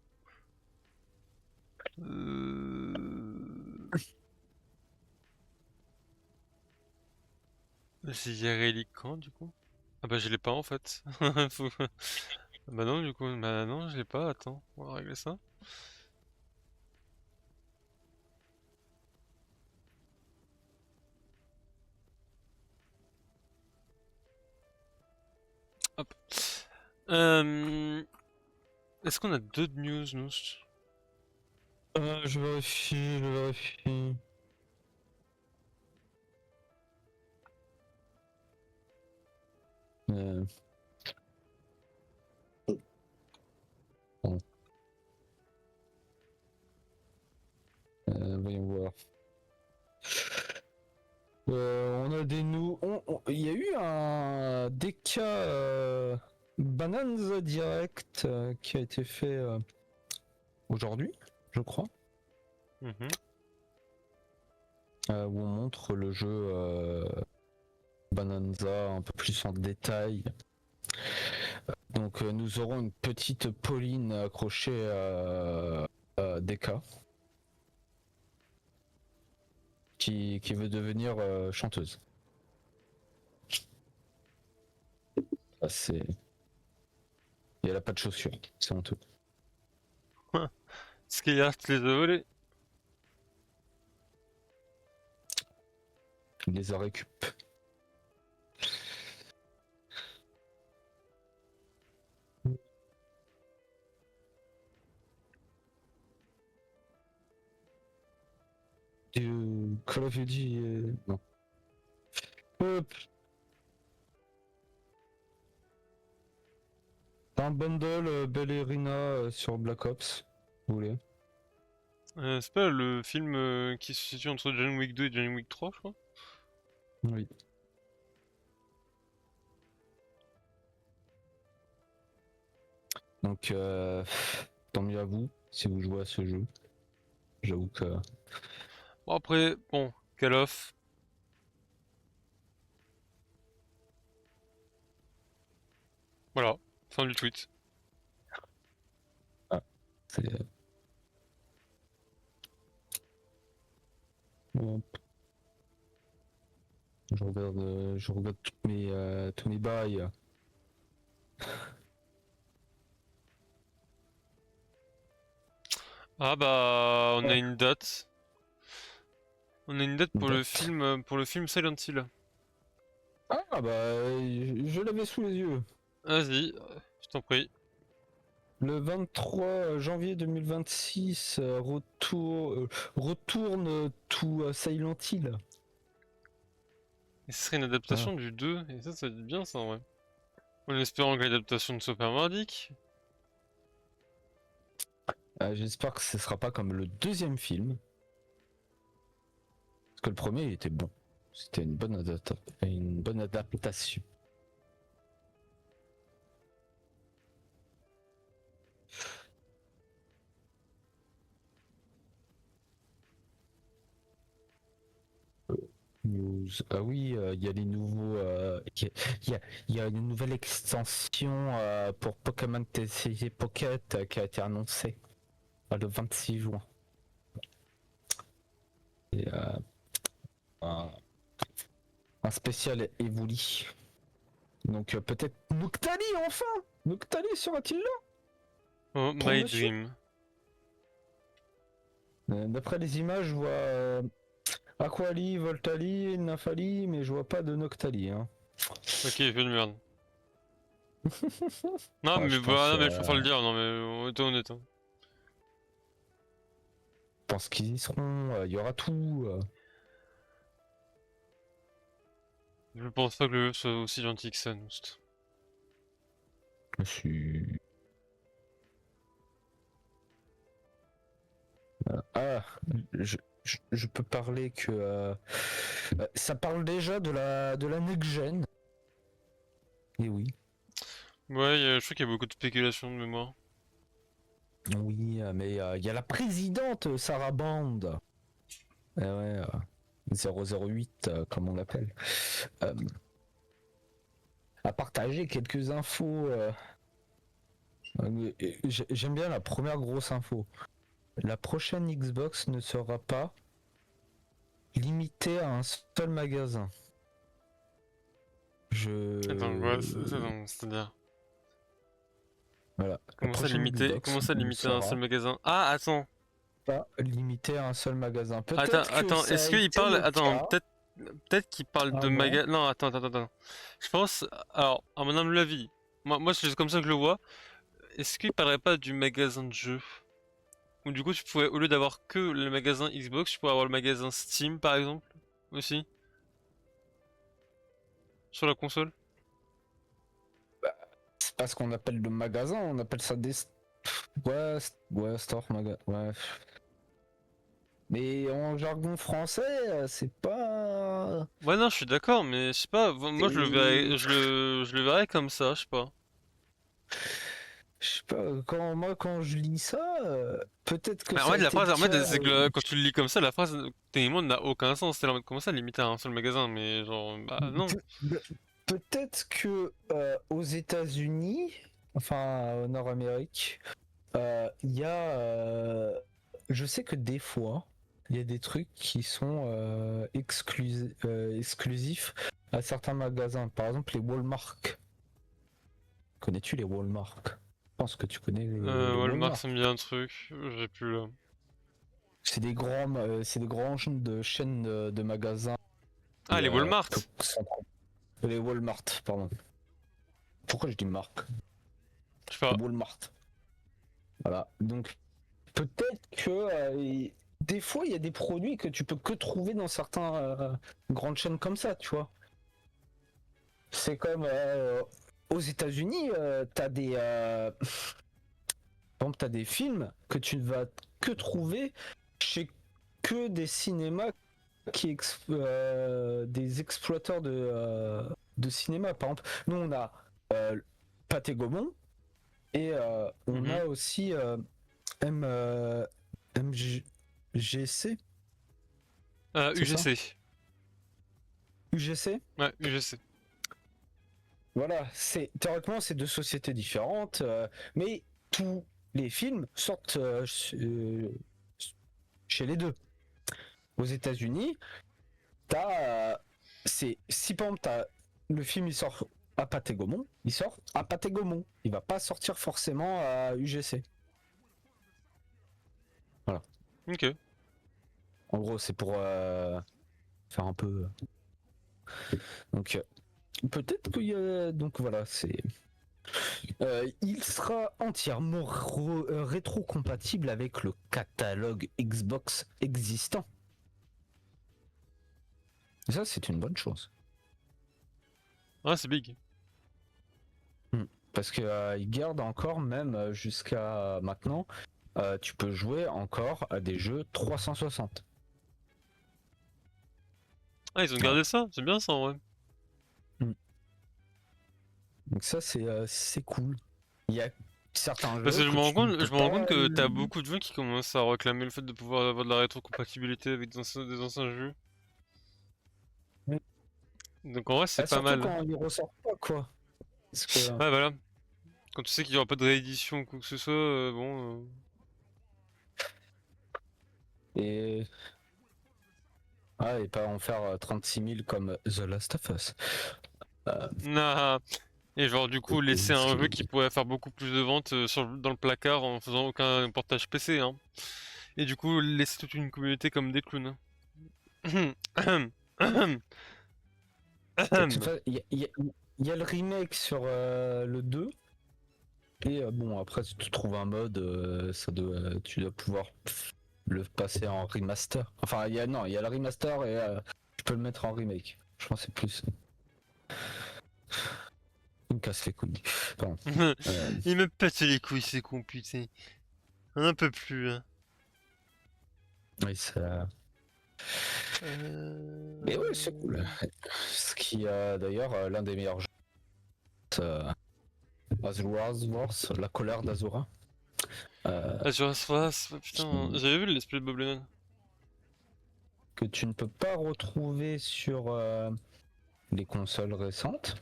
Euh... J'ai Yareli quand du coup? Ah bah je l'ai pas en fait. Bah non du coup, bah non je l'ai pas, attends, on va régler ça. Hop. Est-ce qu'on a d'autres news, nous? Je vérifie, je vérifie. Euh, bon. Voyons voir. On a des nous. Il y a eu un DK Bonanza Direct qui a été fait aujourd'hui, je crois, Mhm. où on montre le jeu Bonanza un peu plus en détail. Donc nous aurons une petite Pauline accrochée à DK qui veut devenir chanteuse. Ah, c'est... Et elle a pas de chaussures, c'est honteux. Skillart les a volés. Il les a récup. Du Call of Duty, non. Hop. Un bundle Ballerina sur Black Ops, vous voulez? C'est pas le film qui se situe entre John Wick 2 et John Wick 3, je crois? Oui. Donc, tant mieux à vous si vous jouez à ce jeu. J'avoue que. Bon après, bon, Call of. Voilà, fin du tweet. Ah, c'est. Hop. Je regarde tous mes bails. Ah bah, on a une date. On a une date Date. pour le film Silent Hill. Ah, bah, je l'avais sous les yeux. Vas-y, je t'en prie. Le 23 janvier 2026, retourne to Silent Hill. Et ce serait une Ah. adaptation du 2, et ça va être bien ça en vrai. En espérant que l'adaptation ne soit pas merdique. J'espère que ce sera pas comme le deuxième film. Parce que le premier il était bon. C'était une bonne adaptation. News. Ah oui, il y a les nouveaux. Il y a une nouvelle extension pour Pokémon TCG Pocket qui a été annoncée le 26 juin. Et, un, un spécial Evoli. Donc peut-être Noctali enfin. Noctali sera-t-il là Oh, pour My monsieur? Dream. D'après les images, je vois Aquali, Voltali, Nymphali, mais je vois pas de Noctali. Hein. Ok, jeu de merde. Non, Ah, mais je bah, pense, non, mais je préfère le dire, non, mais on était honnête. Hein. pense qu'ils y seront. Il y aura tout. Je pense pas que le jeu soit aussi gentil que ça, Noust. Je suis. Ah, je peux parler que ça parle déjà de la next gen. Et oui, Ouais, je trouve qu'il y a beaucoup de spéculation de mémoire. oui, mais il y a la présidente Sarah Band. Eh ouais, 008 comme on l'appelle. Euh, à partager quelques infos. J'aime bien la première grosse info. La prochaine Xbox ne sera pas limitée à un seul magasin. Attends, ouais, c'est-à-dire. Voilà. La Comment ça prochaine limiter? Xbox Comment ça ne limiter un seul sera magasin? Ah, attends! pas limitée à un seul magasin. Attends, Peut-être que attends, ça est-ce a qu'il été parle. le Attends, cas peut-être qu'il parle de avant. magasin. Non, attends. Je pense. Alors, à mon humble avis, moi c'est comme ça que je le vois. Est-ce qu'il parlerait pas du magasin de jeux? Ou du coup, tu pouvais, au lieu d'avoir que le magasin Xbox, tu pourrais avoir le magasin Steam par exemple? Aussi? Sur la console? C'est pas ce qu'on appelle le magasin, on appelle ça des. Ouais, ouais, store, magasin. Ouais. Mais en jargon français, c'est pas. Ouais, non, je suis d'accord, mais je sais pas, moi je le C'est. verrais, je le verrais comme ça, je sais pas. Je sais pas, quand je lis ça, peut-être que Bah, en ça a fait, la été le phrase, en fait, cas. c'est que quand tu le lis comme ça, la phrase, techniquement, n'a aucun sens. C'est là en mode, comment ça, limiter à un seul magasin? Mais genre, bah non. Peut-être que aux États-Unis, enfin au Nord-Amérique, il y a. Je sais que des fois, il y a des trucs qui sont exclusifs à certains magasins. Par exemple, les Walmart. Connais-tu les Walmart? Je pense que tu connais les Walmart, Walmart. ça me dit un truc, j'ai plus là. C'est des grands chaînes de magasins. Ah, Et, les Walmart! les Walmart, pardon. Pourquoi je dis marque? Je sais Les pas. Walmart. Voilà. Donc peut-être que des fois il y a des produits que tu peux que trouver dans certains grandes chaînes comme ça, tu vois. C'est comme aux États-Unis, t'as des par exemple, t'as des films que tu ne vas que trouver chez que des cinémas des exploiteurs de cinéma. Par exemple, nous on a Pathé Gaumont et on Mhm. a aussi M, MGC, c'est ça? UGC. UGC? Ouais, UGC. Voilà, théoriquement c'est deux sociétés différentes, mais tous les films sortent chez les deux. Aux États-Unis, t'as si par exemple le film il sort à Pathé Gaumont, il sort à Pathé Gaumont. Il va pas sortir forcément à UGC. Voilà. Ok. En gros, c'est pour faire un peu. Donc peut-être qu'il y a. Donc voilà, c'est. Il sera entièrement rétro-compatible avec le catalogue Xbox existant. Et ça, c'est une bonne chose. Ah, c'est big. Parce que il garde encore, même jusqu'à maintenant, tu peux jouer encore à des jeux 360. Ah, ils ont Voilà. gardé ça? C'est bien ça en vrai. Mm. Donc ça, c'est cool. Il y a certains Parce jeux que que tu ne je peux me rends pas. compte que t'as beaucoup de gens qui commencent à réclamer le fait de pouvoir avoir de la rétrocompatibilité avec des anciens jeux. Mm. Donc en vrai, c'est pas Surtout mal. quand il ressort pas, quoi. Parce que, Ouais, voilà. Quand tu sais qu'il y aura pas de réédition ou quoi que ce soit, bon. et et pas en faire 36 000 comme The Last of Us. Nah. Et genre, du coup, laisser Ce un jeu qui- qui pourrait faire beaucoup plus de ventes dans le placard en faisant aucun portage PC, hein. Et du coup, laisser toute une communauté comme des clowns. De toute façon, il y a le remake sur le 2. Et bon, après, si tu trouves un mode, tu dois pouvoir le passer en remaster. Enfin, non, il y a le remaster et tu peux le mettre en remake. Je pense que c'est plus. Il me casse les couilles. Pardon. Il me pète les couilles, c'est compliqué. On n'en peut plus, hein. Oui, ça. Mais ouais, c'est cool. Ce qui a d'ailleurs l'un des meilleurs jeux. Azura's Wars, la colère d'Azura. Ah, tu vois, putain, j'avais vu l'esprit de Bob Lennon. Que tu ne peux pas retrouver sur les consoles récentes.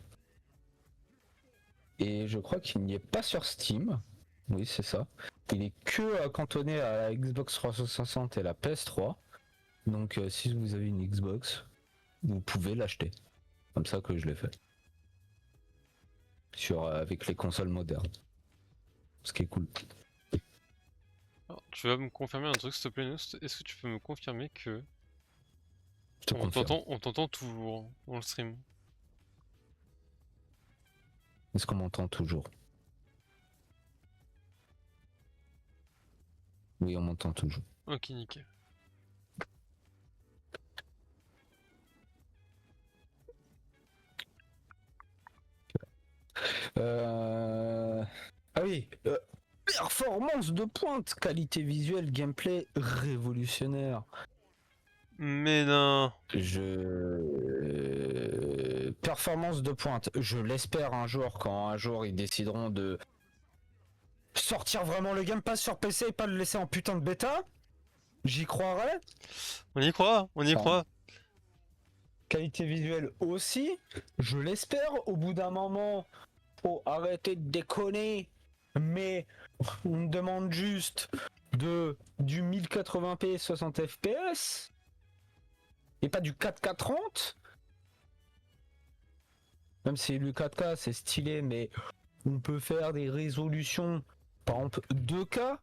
Et je crois qu'il n'y est pas sur Steam. Oui, c'est ça. Il est que cantonné à la Xbox 360 et la PS3. Donc si vous avez une Xbox, vous pouvez l'acheter. Comme ça que je l'ai fait. Avec les consoles modernes. Ce qui est cool. Alors, tu vas me confirmer un truc, s'il te plaît, Nost. Est-ce que tu peux me confirmer que Je te confirme. on t'entend toujours dans le stream? Est-ce qu'on m'entend toujours? Oui, on m'entend toujours. Ok, nickel. Ah oui, performance de pointe, qualité visuelle, gameplay révolutionnaire. Mais non. Performance de pointe, je l'espère un jour, quand un jour ils décideront de sortir vraiment le Game Pass sur PC et pas le laisser en putain de bêta. J'y croirais. On y croit, on y Enfin, croit. qualité visuelle aussi, je l'espère. Au bout d'un moment, faut arrêter de déconner. Mais on me demande juste du 1080p 60 fps et pas du 4K 30. Même si le 4K c'est stylé, mais on peut faire des résolutions, par exemple 2K.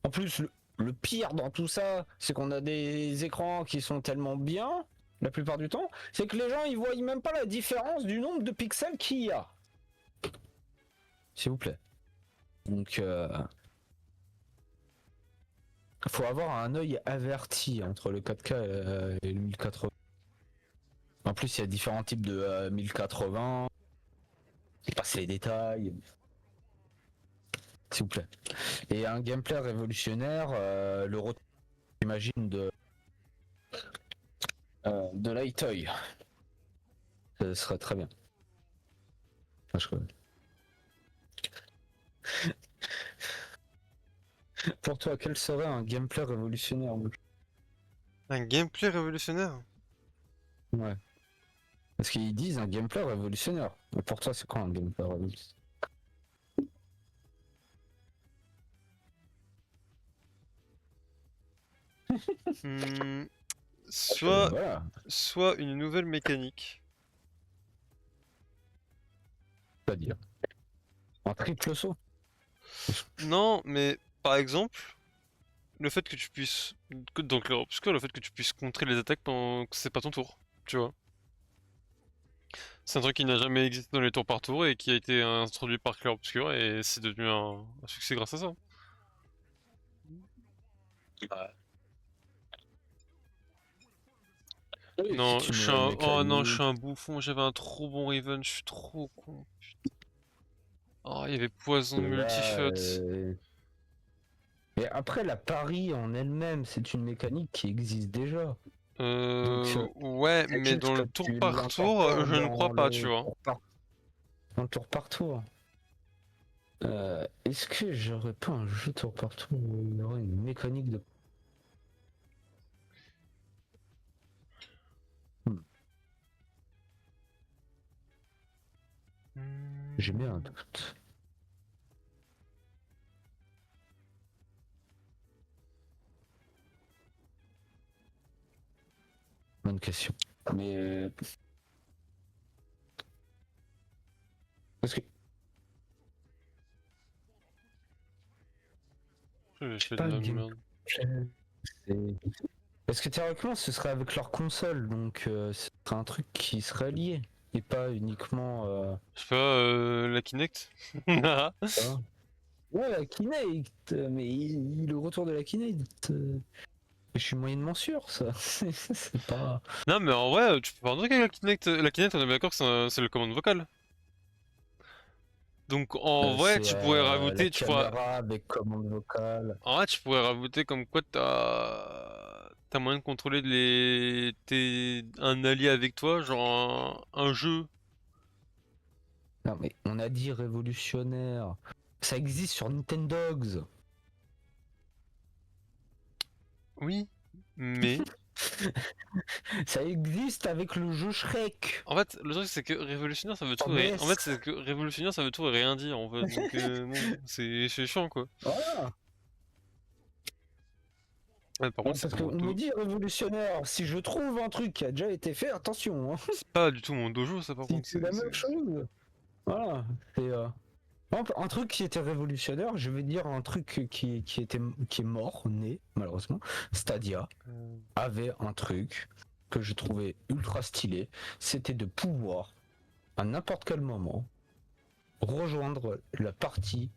En plus, le pire dans tout ça, c'est qu'on a des écrans qui sont tellement bien, la plupart du temps, c'est que les gens ils voient même pas la différence du nombre de pixels qu'il y a. S'il vous plaît. Donc, faut avoir un œil averti entre le 4K et le 1080. En plus, il y a différents types de 1080. Je passe les détails. S'il vous plaît. Et un gameplay révolutionnaire, le retour, j'imagine, de Lightoy. Ce serait très bien. Enfin, Pour toi, quel serait un gameplay révolutionnaire? Un gameplay révolutionnaire? Ouais. Parce qu'ils disent un gameplay révolutionnaire. Mais pour toi, c'est quoi un gameplay révolutionnaire? Hmm, soit, Voilà. soit une nouvelle mécanique. C'est-à-dire un triple saut. Non, mais par exemple, le fait que tu puisses, dans Clair Obscur, le fait que tu puisses contrer les attaques pendant que c'est pas ton tour, tu vois. C'est un truc qui n'a jamais existé dans les tours par tour et qui a été introduit par Clair Obscur et c'est devenu un succès grâce à ça. Oui, Non, c'est je une suis nouvelle un... Oh non, je suis mécanique. un bouffon, j'avais un trop bon Riven, je suis trop con. Oh, il y avait Poison Là, Multi-Shot. et après, la pari en elle-même, c'est une mécanique qui existe déjà. Donc, Ouais, c'est mais juste dans que le tour tu par tour, l'incorpores je ne crois pas, tu vois. dans le tour par tour. Est-ce que j'aurais pas un jeu tour par tour où il y aurait une mécanique de. Hmm, j'ai bien un doute. Bonne question. Mais. Parce que. J'ai Je sais fait de pas, le la gameplay. merde. C'est Parce que théoriquement, ce serait avec leur console, donc ce serait un truc qui serait lié. Et pas uniquement. Je sais pas, la Kinect? Hein. Ouais, la Kinect, mais le retour de la Kinect, je suis moyennement sûr, ça. C'est pas. Non, mais en vrai, tu peux faire un truc avec la Kinect. La Kinect, on est bien d'accord que c'est le commande vocale. Donc en vrai, C'est tu pourrais la rajouter, caméra avec commande vocale. en vrai, tu pourrais rajouter comme quoi t'as moyen de contrôler un allié avec toi, genre un jeu. Non, mais on a dit révolutionnaire. Ça existe sur Nintendogs. Oui, mais Ça existe avec le jeu Shrek. en fait, le truc c'est que révolutionnaire ça veut Sur tout et en DS. fait c'est que révolutionnaire ça veut tout et rien dire en fait. Donc bon, c'est chiant quoi. Voilà. Ouais, par Ouais, contre, c'est parce pas qu'on mon me dit révolutionnaire. Si je trouve un truc qui a déjà été fait, attention. Hein. c'est pas du tout mon dojo ça par Si contre, c'est la même chose. Voilà. C'est par exemple, un truc qui était révolutionnaire, je vais dire un truc qui est mort, né, malheureusement. Stadia euh, avait un truc que je trouvais ultra stylé. C'était de pouvoir, à n'importe quel moment, rejoindre la partie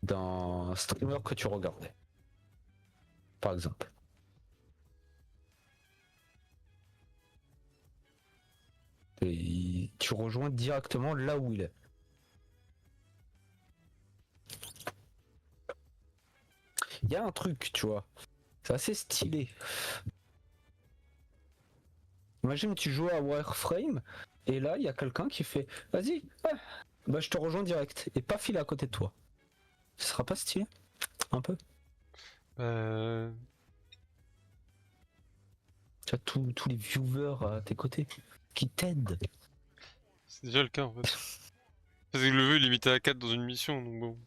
d'un streamer que tu regardais, par exemple. Et tu rejoins directement là où il est. Il y a un truc, tu vois. C'est assez stylé. Imagine tu joues à Warframe et là il y a quelqu'un qui fait vas-y, bah je te rejoins direct et pas filer à côté de toi. Ce sera pas stylé? Un peu. euh, Tu as tous les viewers à tes côtés qui t'aident. c'est déjà le cas en fait. Parce que le jeu est limité à 4 dans une mission donc bon.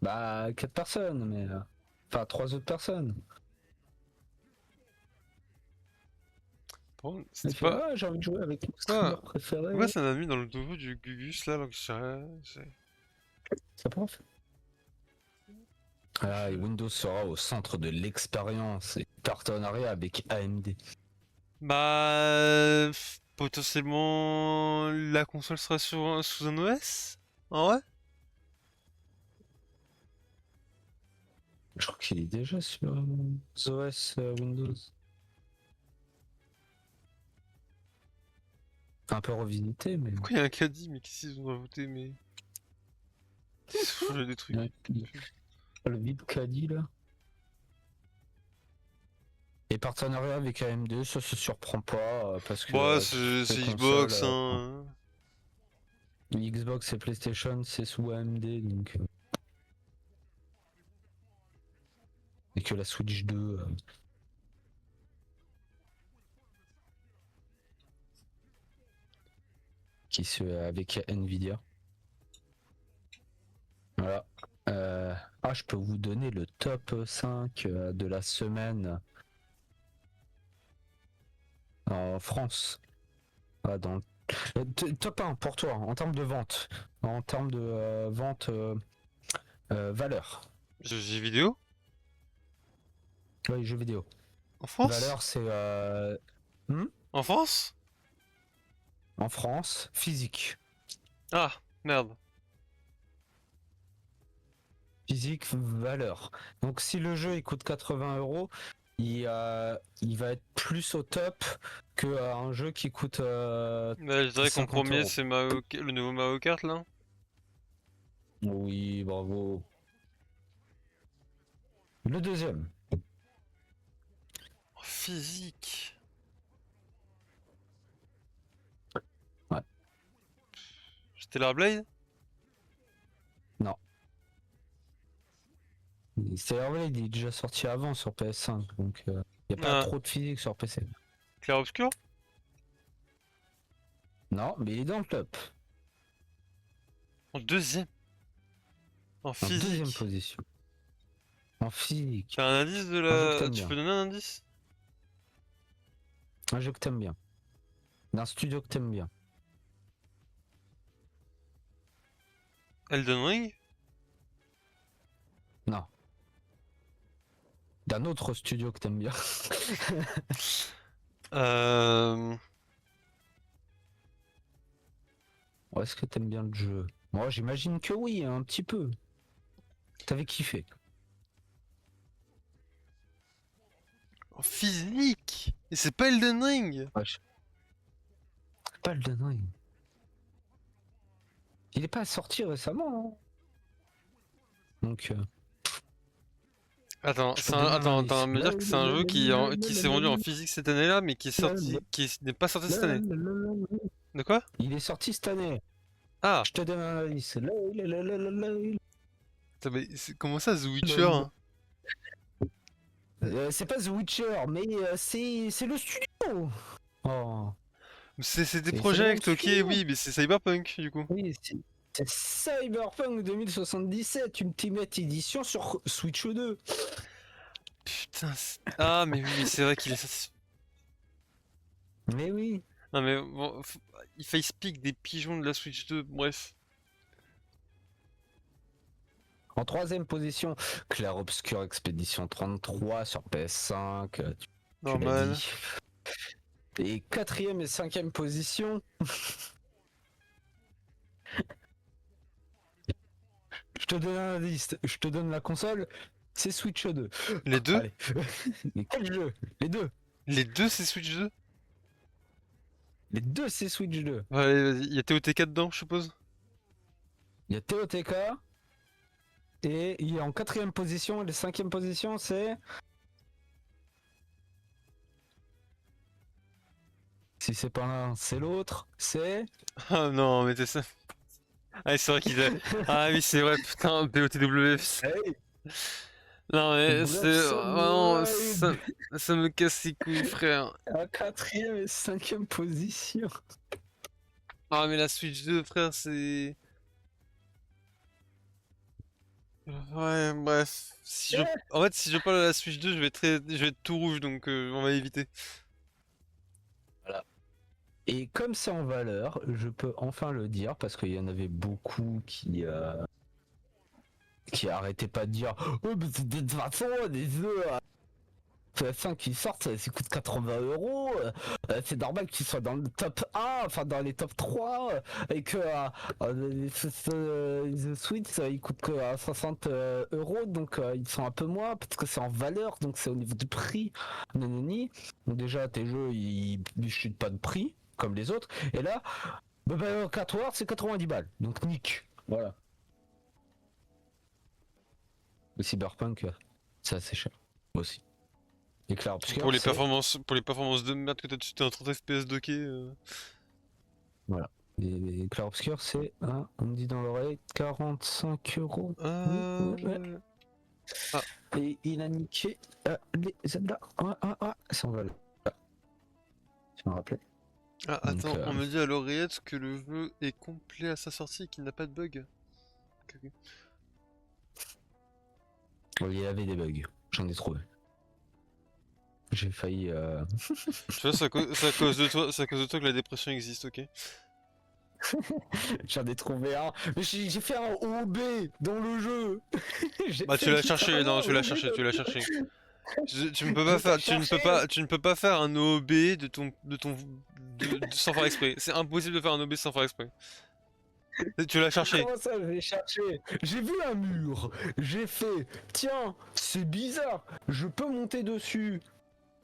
Bah 4 personnes, mais enfin 3 autres personnes. Par contre, Il c'était fait pas. ah j'ai envie de jouer avec mon streamer Pourquoi, pourquoi préféré. ça m'a mis dans le dojo du Gugus là alors que Ça prend. Ah, et Windows sera au centre de l'expérience et partenariat avec AMD. Bah, potentiellement la console sera sous un OS? En vrai? Je crois qu'il est déjà sur OS Windows. Un peu revisité, mais. Pourquoi il y a un caddie? Mais qu'est-ce qu'ils ont rajouté? Mais. Ils ont changé des trucs. Ouais, le vide caddie là. Et partenariat avec AMD, ça se surprend pas parce que Bah, toutes les c'est consoles, Xbox, hein. Xbox et PlayStation, c'est sous AMD donc. Et que la Switch 2 qui se avec Nvidia. Voilà. Je peux vous donner le top 5 de la semaine en France. Ah, dans top 1 pour toi, en termes de vente. En termes de vente valeur. Jeux vidéo? Oui, jeux vidéo. En France? Valeur, c'est En France? en France, physique. Ah, merde. Physique, valeur. Donc si le jeu il coûte 80 €, il va être plus au top qu'un jeu qui coûte Bah, je dirais qu'en 50 premier, euros. c'est le nouveau Mario Kart, là. Oui, bravo. Le deuxième. En physique. Ouais. Stellar Blade? Non. Stellar Blade il est déjà sorti avant sur PS5, donc il n'y a pas Ah, trop de physique sur PC. Clair Obscur? Non, mais il est dans le top. En deuxième. En En deuxième physique. position. En physique. T'as un indice de Un jeu que la. t'aimes Tu bien. peux donner un indice? Un jeu que t'aimes bien. D'un studio que t'aimes bien. Elden Ring? Non. d'un autre studio que t'aimes bien. Euh... Ou est-ce que t'aimes bien le jeu? Moi, j'imagine que oui, un petit peu. T'avais kiffé. En physique! Et c'est pas Elden Ring! Wesh. Pas Elden Ring. Il est pas sorti récemment, hein. Donc, Attends, je peux te donner un attends, indice. me dire que c'est un jeu qui s'est vendu en physique cette année-là, mais qui est sorti, qui n'est pas sorti cette année. De quoi? Il est sorti cette année. Ah! Je te donne un indice. Putain, mais comment ça, The Witcher? Hein. C'est pas The Witcher, mais c'est le studio. Oh. C'est des C'est le même projects, ok, studio. oui, mais c'est Cyberpunk, du coup. Oui, c'est Cyberpunk 2077 Ultimate Edition sur Switch 2. Putain, ah, mais oui, mais c'est vrai qu'il est sorti. Mais oui. Non, mais bon, il face pique des pigeons de la Switch 2, bref. En troisième position, Clair Obscur Expédition 33 sur PS5. Tu l'as Normal. dit. Et quatrième et cinquième position. Je te donne un indice. Je te donne la console. C'est Switch 2. Les deux? Allez. Mais quel jeu? Les deux. Les deux, c'est Switch 2? Les deux, c'est Switch 2. Ouais, allez, vas-y, il y a TOTK dedans, je suppose? Il y a TOTK. Et il est en quatrième position. Et la cinquième position, c'est. Si c'est pas l'un, c'est l'autre. C'est. Ah non, mais t'es ça. Ah, c'est vrai qu'il a. Ah oui, c'est vrai, putain, BOTW. Hey, Non, mais Breath c'est. of the Vraiment, Wild. ça me casse les couilles, frère. En quatrième et cinquième position. Ah, mais la Switch 2, frère, c'est. Ouais, bref. Si je... En fait, si je parle de la Switch 2, je vais être tout rouge, donc on va éviter. Voilà. Et comme c'est en valeur, je peux enfin le dire parce qu'il y en avait beaucoup qui arrêtaient pas de dire oh, mais de toute façon des jeux PS5 qui sortent ça coûte 80 €, c'est normal qu'ils soient dans le top 1, enfin dans les top 3 et que The Switch ils coûtent que 60 € donc ils sont un peu moins parce que c'est en valeur donc c'est au niveau du prix. Nanani. Donc déjà tes jeux ils chutent pas de prix comme les autres et là bah, 4 Wars c'est 90 balles donc nique. Voilà. Le Cyberpunk c'est assez cher aussi. Et Clair Obscur, c'est. Pour les performances de merde que t'as dessus, t'es en 30 FPS docké. Voilà. Et Clair Obscur, c'est, on me dit dans l'oreille, 45 €. Euh... Ah, Et il a niqué les Zelda. Ça on va le. Tu me rappelais. ah, Donc, attends, on me dit à l'oreillette que le jeu est complet à sa sortie et qu'il n'a pas de bug. Ok. il y avait des bugs. J'en ai trouvé. J'ai failli. Tu vois, c'est à cause de toi, c'est à cause de toi que la dépression existe, ok? J'en ai trouvé un. Mais j'ai fait un OB dans le jeu. Bah tu l'as cherché, non, tu l'as cherché, tu l'as cherché. Tu ne peux pas faire, tu ne peux pas faire un OB sans faire exprès. C'est impossible de faire un OB sans faire exprès. Tu l'as cherché. Comment ça, j'ai cherché? J'ai vu un mur. J'ai fait, tiens, c'est bizarre. Je peux monter dessus.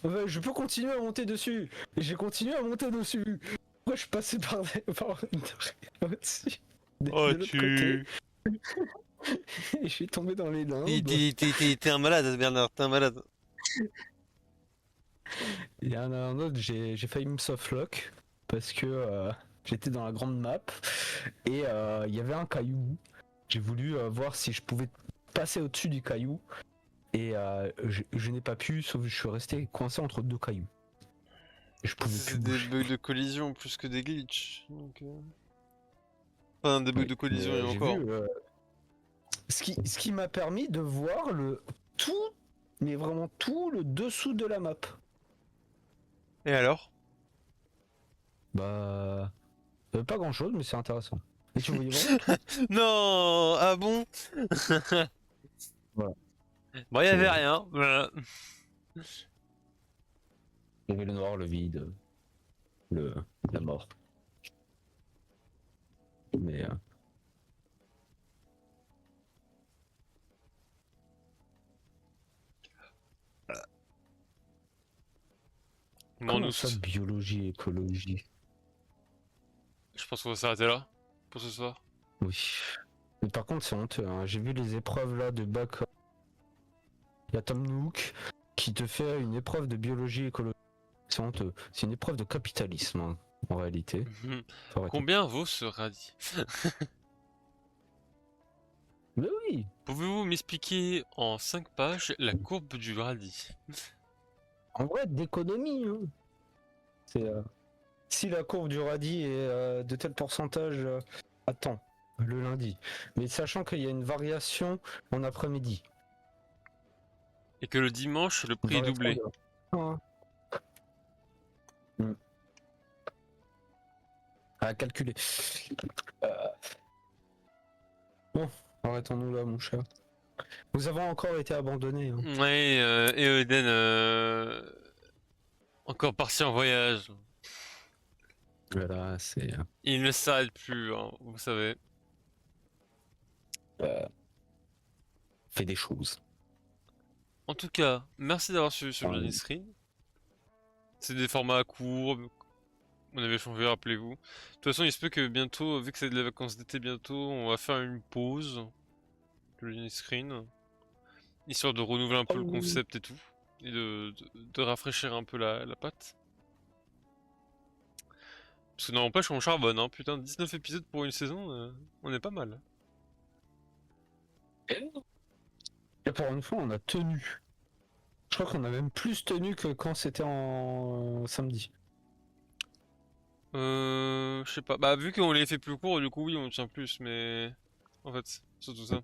Enfin, je peux continuer à monter dessus. Et j'ai continué à monter dessus. Moi, je suis passé par au-dessus. Oh, De l'autre côté. Et je suis tombé dans les limbes. T'es un malade, Bernard, t'es un malade. Il y en a un autre, j'ai failli me softlock. Parce que j'étais dans la grande map. Et il y avait un caillou. J'ai voulu voir si je pouvais passer au-dessus du caillou. Et je n'ai pas pu, sauf que je suis resté coincé entre deux cailloux. Et je pouvais plus C'est des bouger. bugs de collision plus que des glitches. Donc, enfin, des bugs Oui, de collision mais, et j'ai encore. vu, ce qui m'a permis de voir le tout, mais vraiment tout le dessous de la map. Et alors? Bah, pas grand chose, mais c'est intéressant. Et tu voyais vraiment tout. Non! Ah bon? Voilà. Bon, il y avait rien, voilà. Il y avait le noir, le vide, le, la mort. Mais Bon, comment nous, ça, biologie, écologie? je pense qu'on va s'arrêter là pour ce soir. Oui. Mais par contre, c'est honteux. Hein. J'ai vu les épreuves là de bac. Il y a Tom Nook qui te fait une épreuve de biologie, écologie. C'est honteux. C'est une épreuve de capitalisme hein, en réalité. Faut arrêter. Combien vaut ce radis? Mais oui. Pouvez-vous m'expliquer en 5 pages la courbe du radis? En vrai, d'économie. Hein. C'est si la courbe du radis est de tel pourcentage. Attends, le lundi. Mais sachant qu'il y a une variation en après-midi. Et que le dimanche, le Une prix est variation doublé. de- Ah. Hmm. À calculer. Euh, Bon, arrêtons-nous là, mon cher. Nous avons encore été abandonnés. Hein. Ouais, et Eden, encore parti en voyage. Voilà, c'est. Il ne s'arrête plus, hein, vous savez. Fait des choses. En tout cas, merci d'avoir suivi sur Ah, le screen. C'est des formats courts. On avait changé, rappelez-vous. De toute façon, il se peut que bientôt, vu que c'est de les vacances d'été bientôt, on va faire une pause de le screen. Histoire de renouveler un peu le concept et tout. Et de rafraîchir un peu la pâte. Parce que n'empêche, on charbonne, hein. Putain, 19 épisodes pour une saison, on est pas mal. Et pour une fois, on a tenu. Je crois qu'on a même plus tenu que quand c'était en samedi. Je sais pas. Bah, vu qu'on les fait plus courts, du coup, oui, on tient plus, mais. En fait, surtout ça.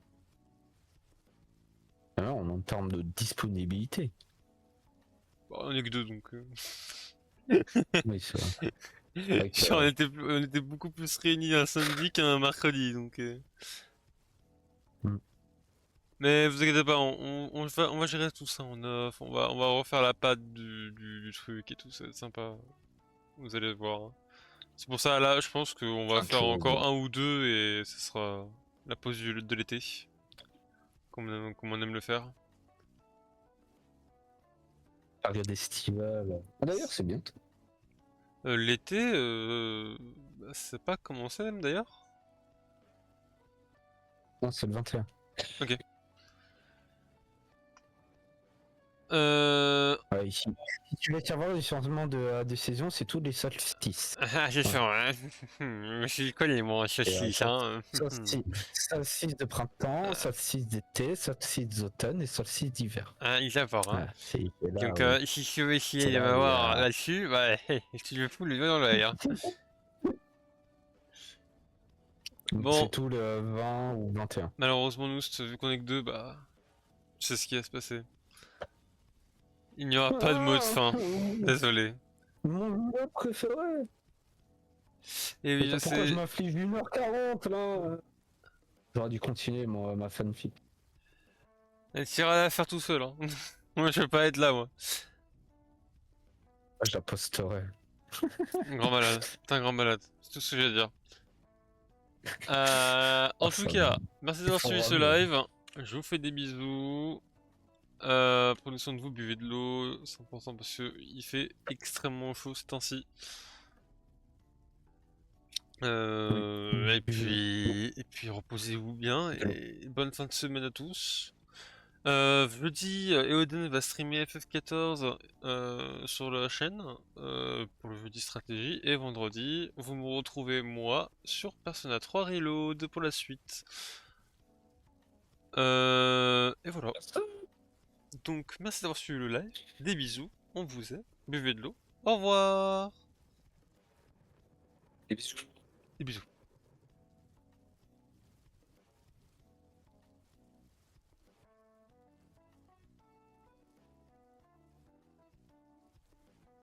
Alors, en termes de disponibilité. Bah, on est que deux, donc. Oui, c'est vrai. Genre, on était beaucoup plus réunis un samedi qu'un mercredi, donc. Mm. Mais vous inquiétez pas, on va gérer tout ça en off, on va refaire la patte du truc et tout, ça va être sympa. Vous allez voir. Hein. C'est pour ça, là, je pense qu'on va faire encore un ou deux et ce sera la pause de l'été. Comme on aime le faire. Période estivale. Ah, d'ailleurs, c'est bien. L'été, bah, c'est pas commencé même d'ailleurs. Non, c'est le 21. Ok. Euh... Ouais, ici. Si tu veux savoir le changement de saison, c'est tous les solstices. Ah, c'est Ouais. ça, hein. Je suis collé, moi, je Et, suis, hein. solstice de printemps, solstice d'été, solstice d'automne et solstice d'hiver. Ah, il s'apporte, hein. Voilà, c'est là, Donc, si tu veux essayer c'est de là où il y m'avoir a... là-dessus, bah, tu me fous le doigt dans l'œil, hein. Bon, C'est tout le 20 ou 21. malheureusement, nous, vu qu'on est que deux, bah, tu sais ce qui va se passer. Il n'y aura pas de mot de fin. Désolé. Mon jeu préféré. Et oui, je Pourquoi je sais. m'inflige 1h40 là? J'aurais dû continuer ma fanfic. Tu iras la faire tout seul, hein. Moi, je vais pas être là, moi. Je la posterai. Un grand malade. T'es un grand malade. C'est tout ce que j'ai à dire. En tout cas, merci d'avoir suivi ce live. Je vous fais des bisous. Prenez soin de vous, buvez de l'eau. C'est important parce qu'il fait extrêmement chaud ces temps-ci. Et puis reposez-vous bien et bonne fin de semaine à tous. Jeudi, Eoden va streamer FF14 sur la chaîne pour le jeudi stratégie et vendredi, vous me retrouvez moi sur Persona 3 Reload pour la suite. Et voilà. Donc merci d'avoir suivi le live, des bisous, on vous aime, buvez de l'eau, au revoir. Des bisous. Des bisous.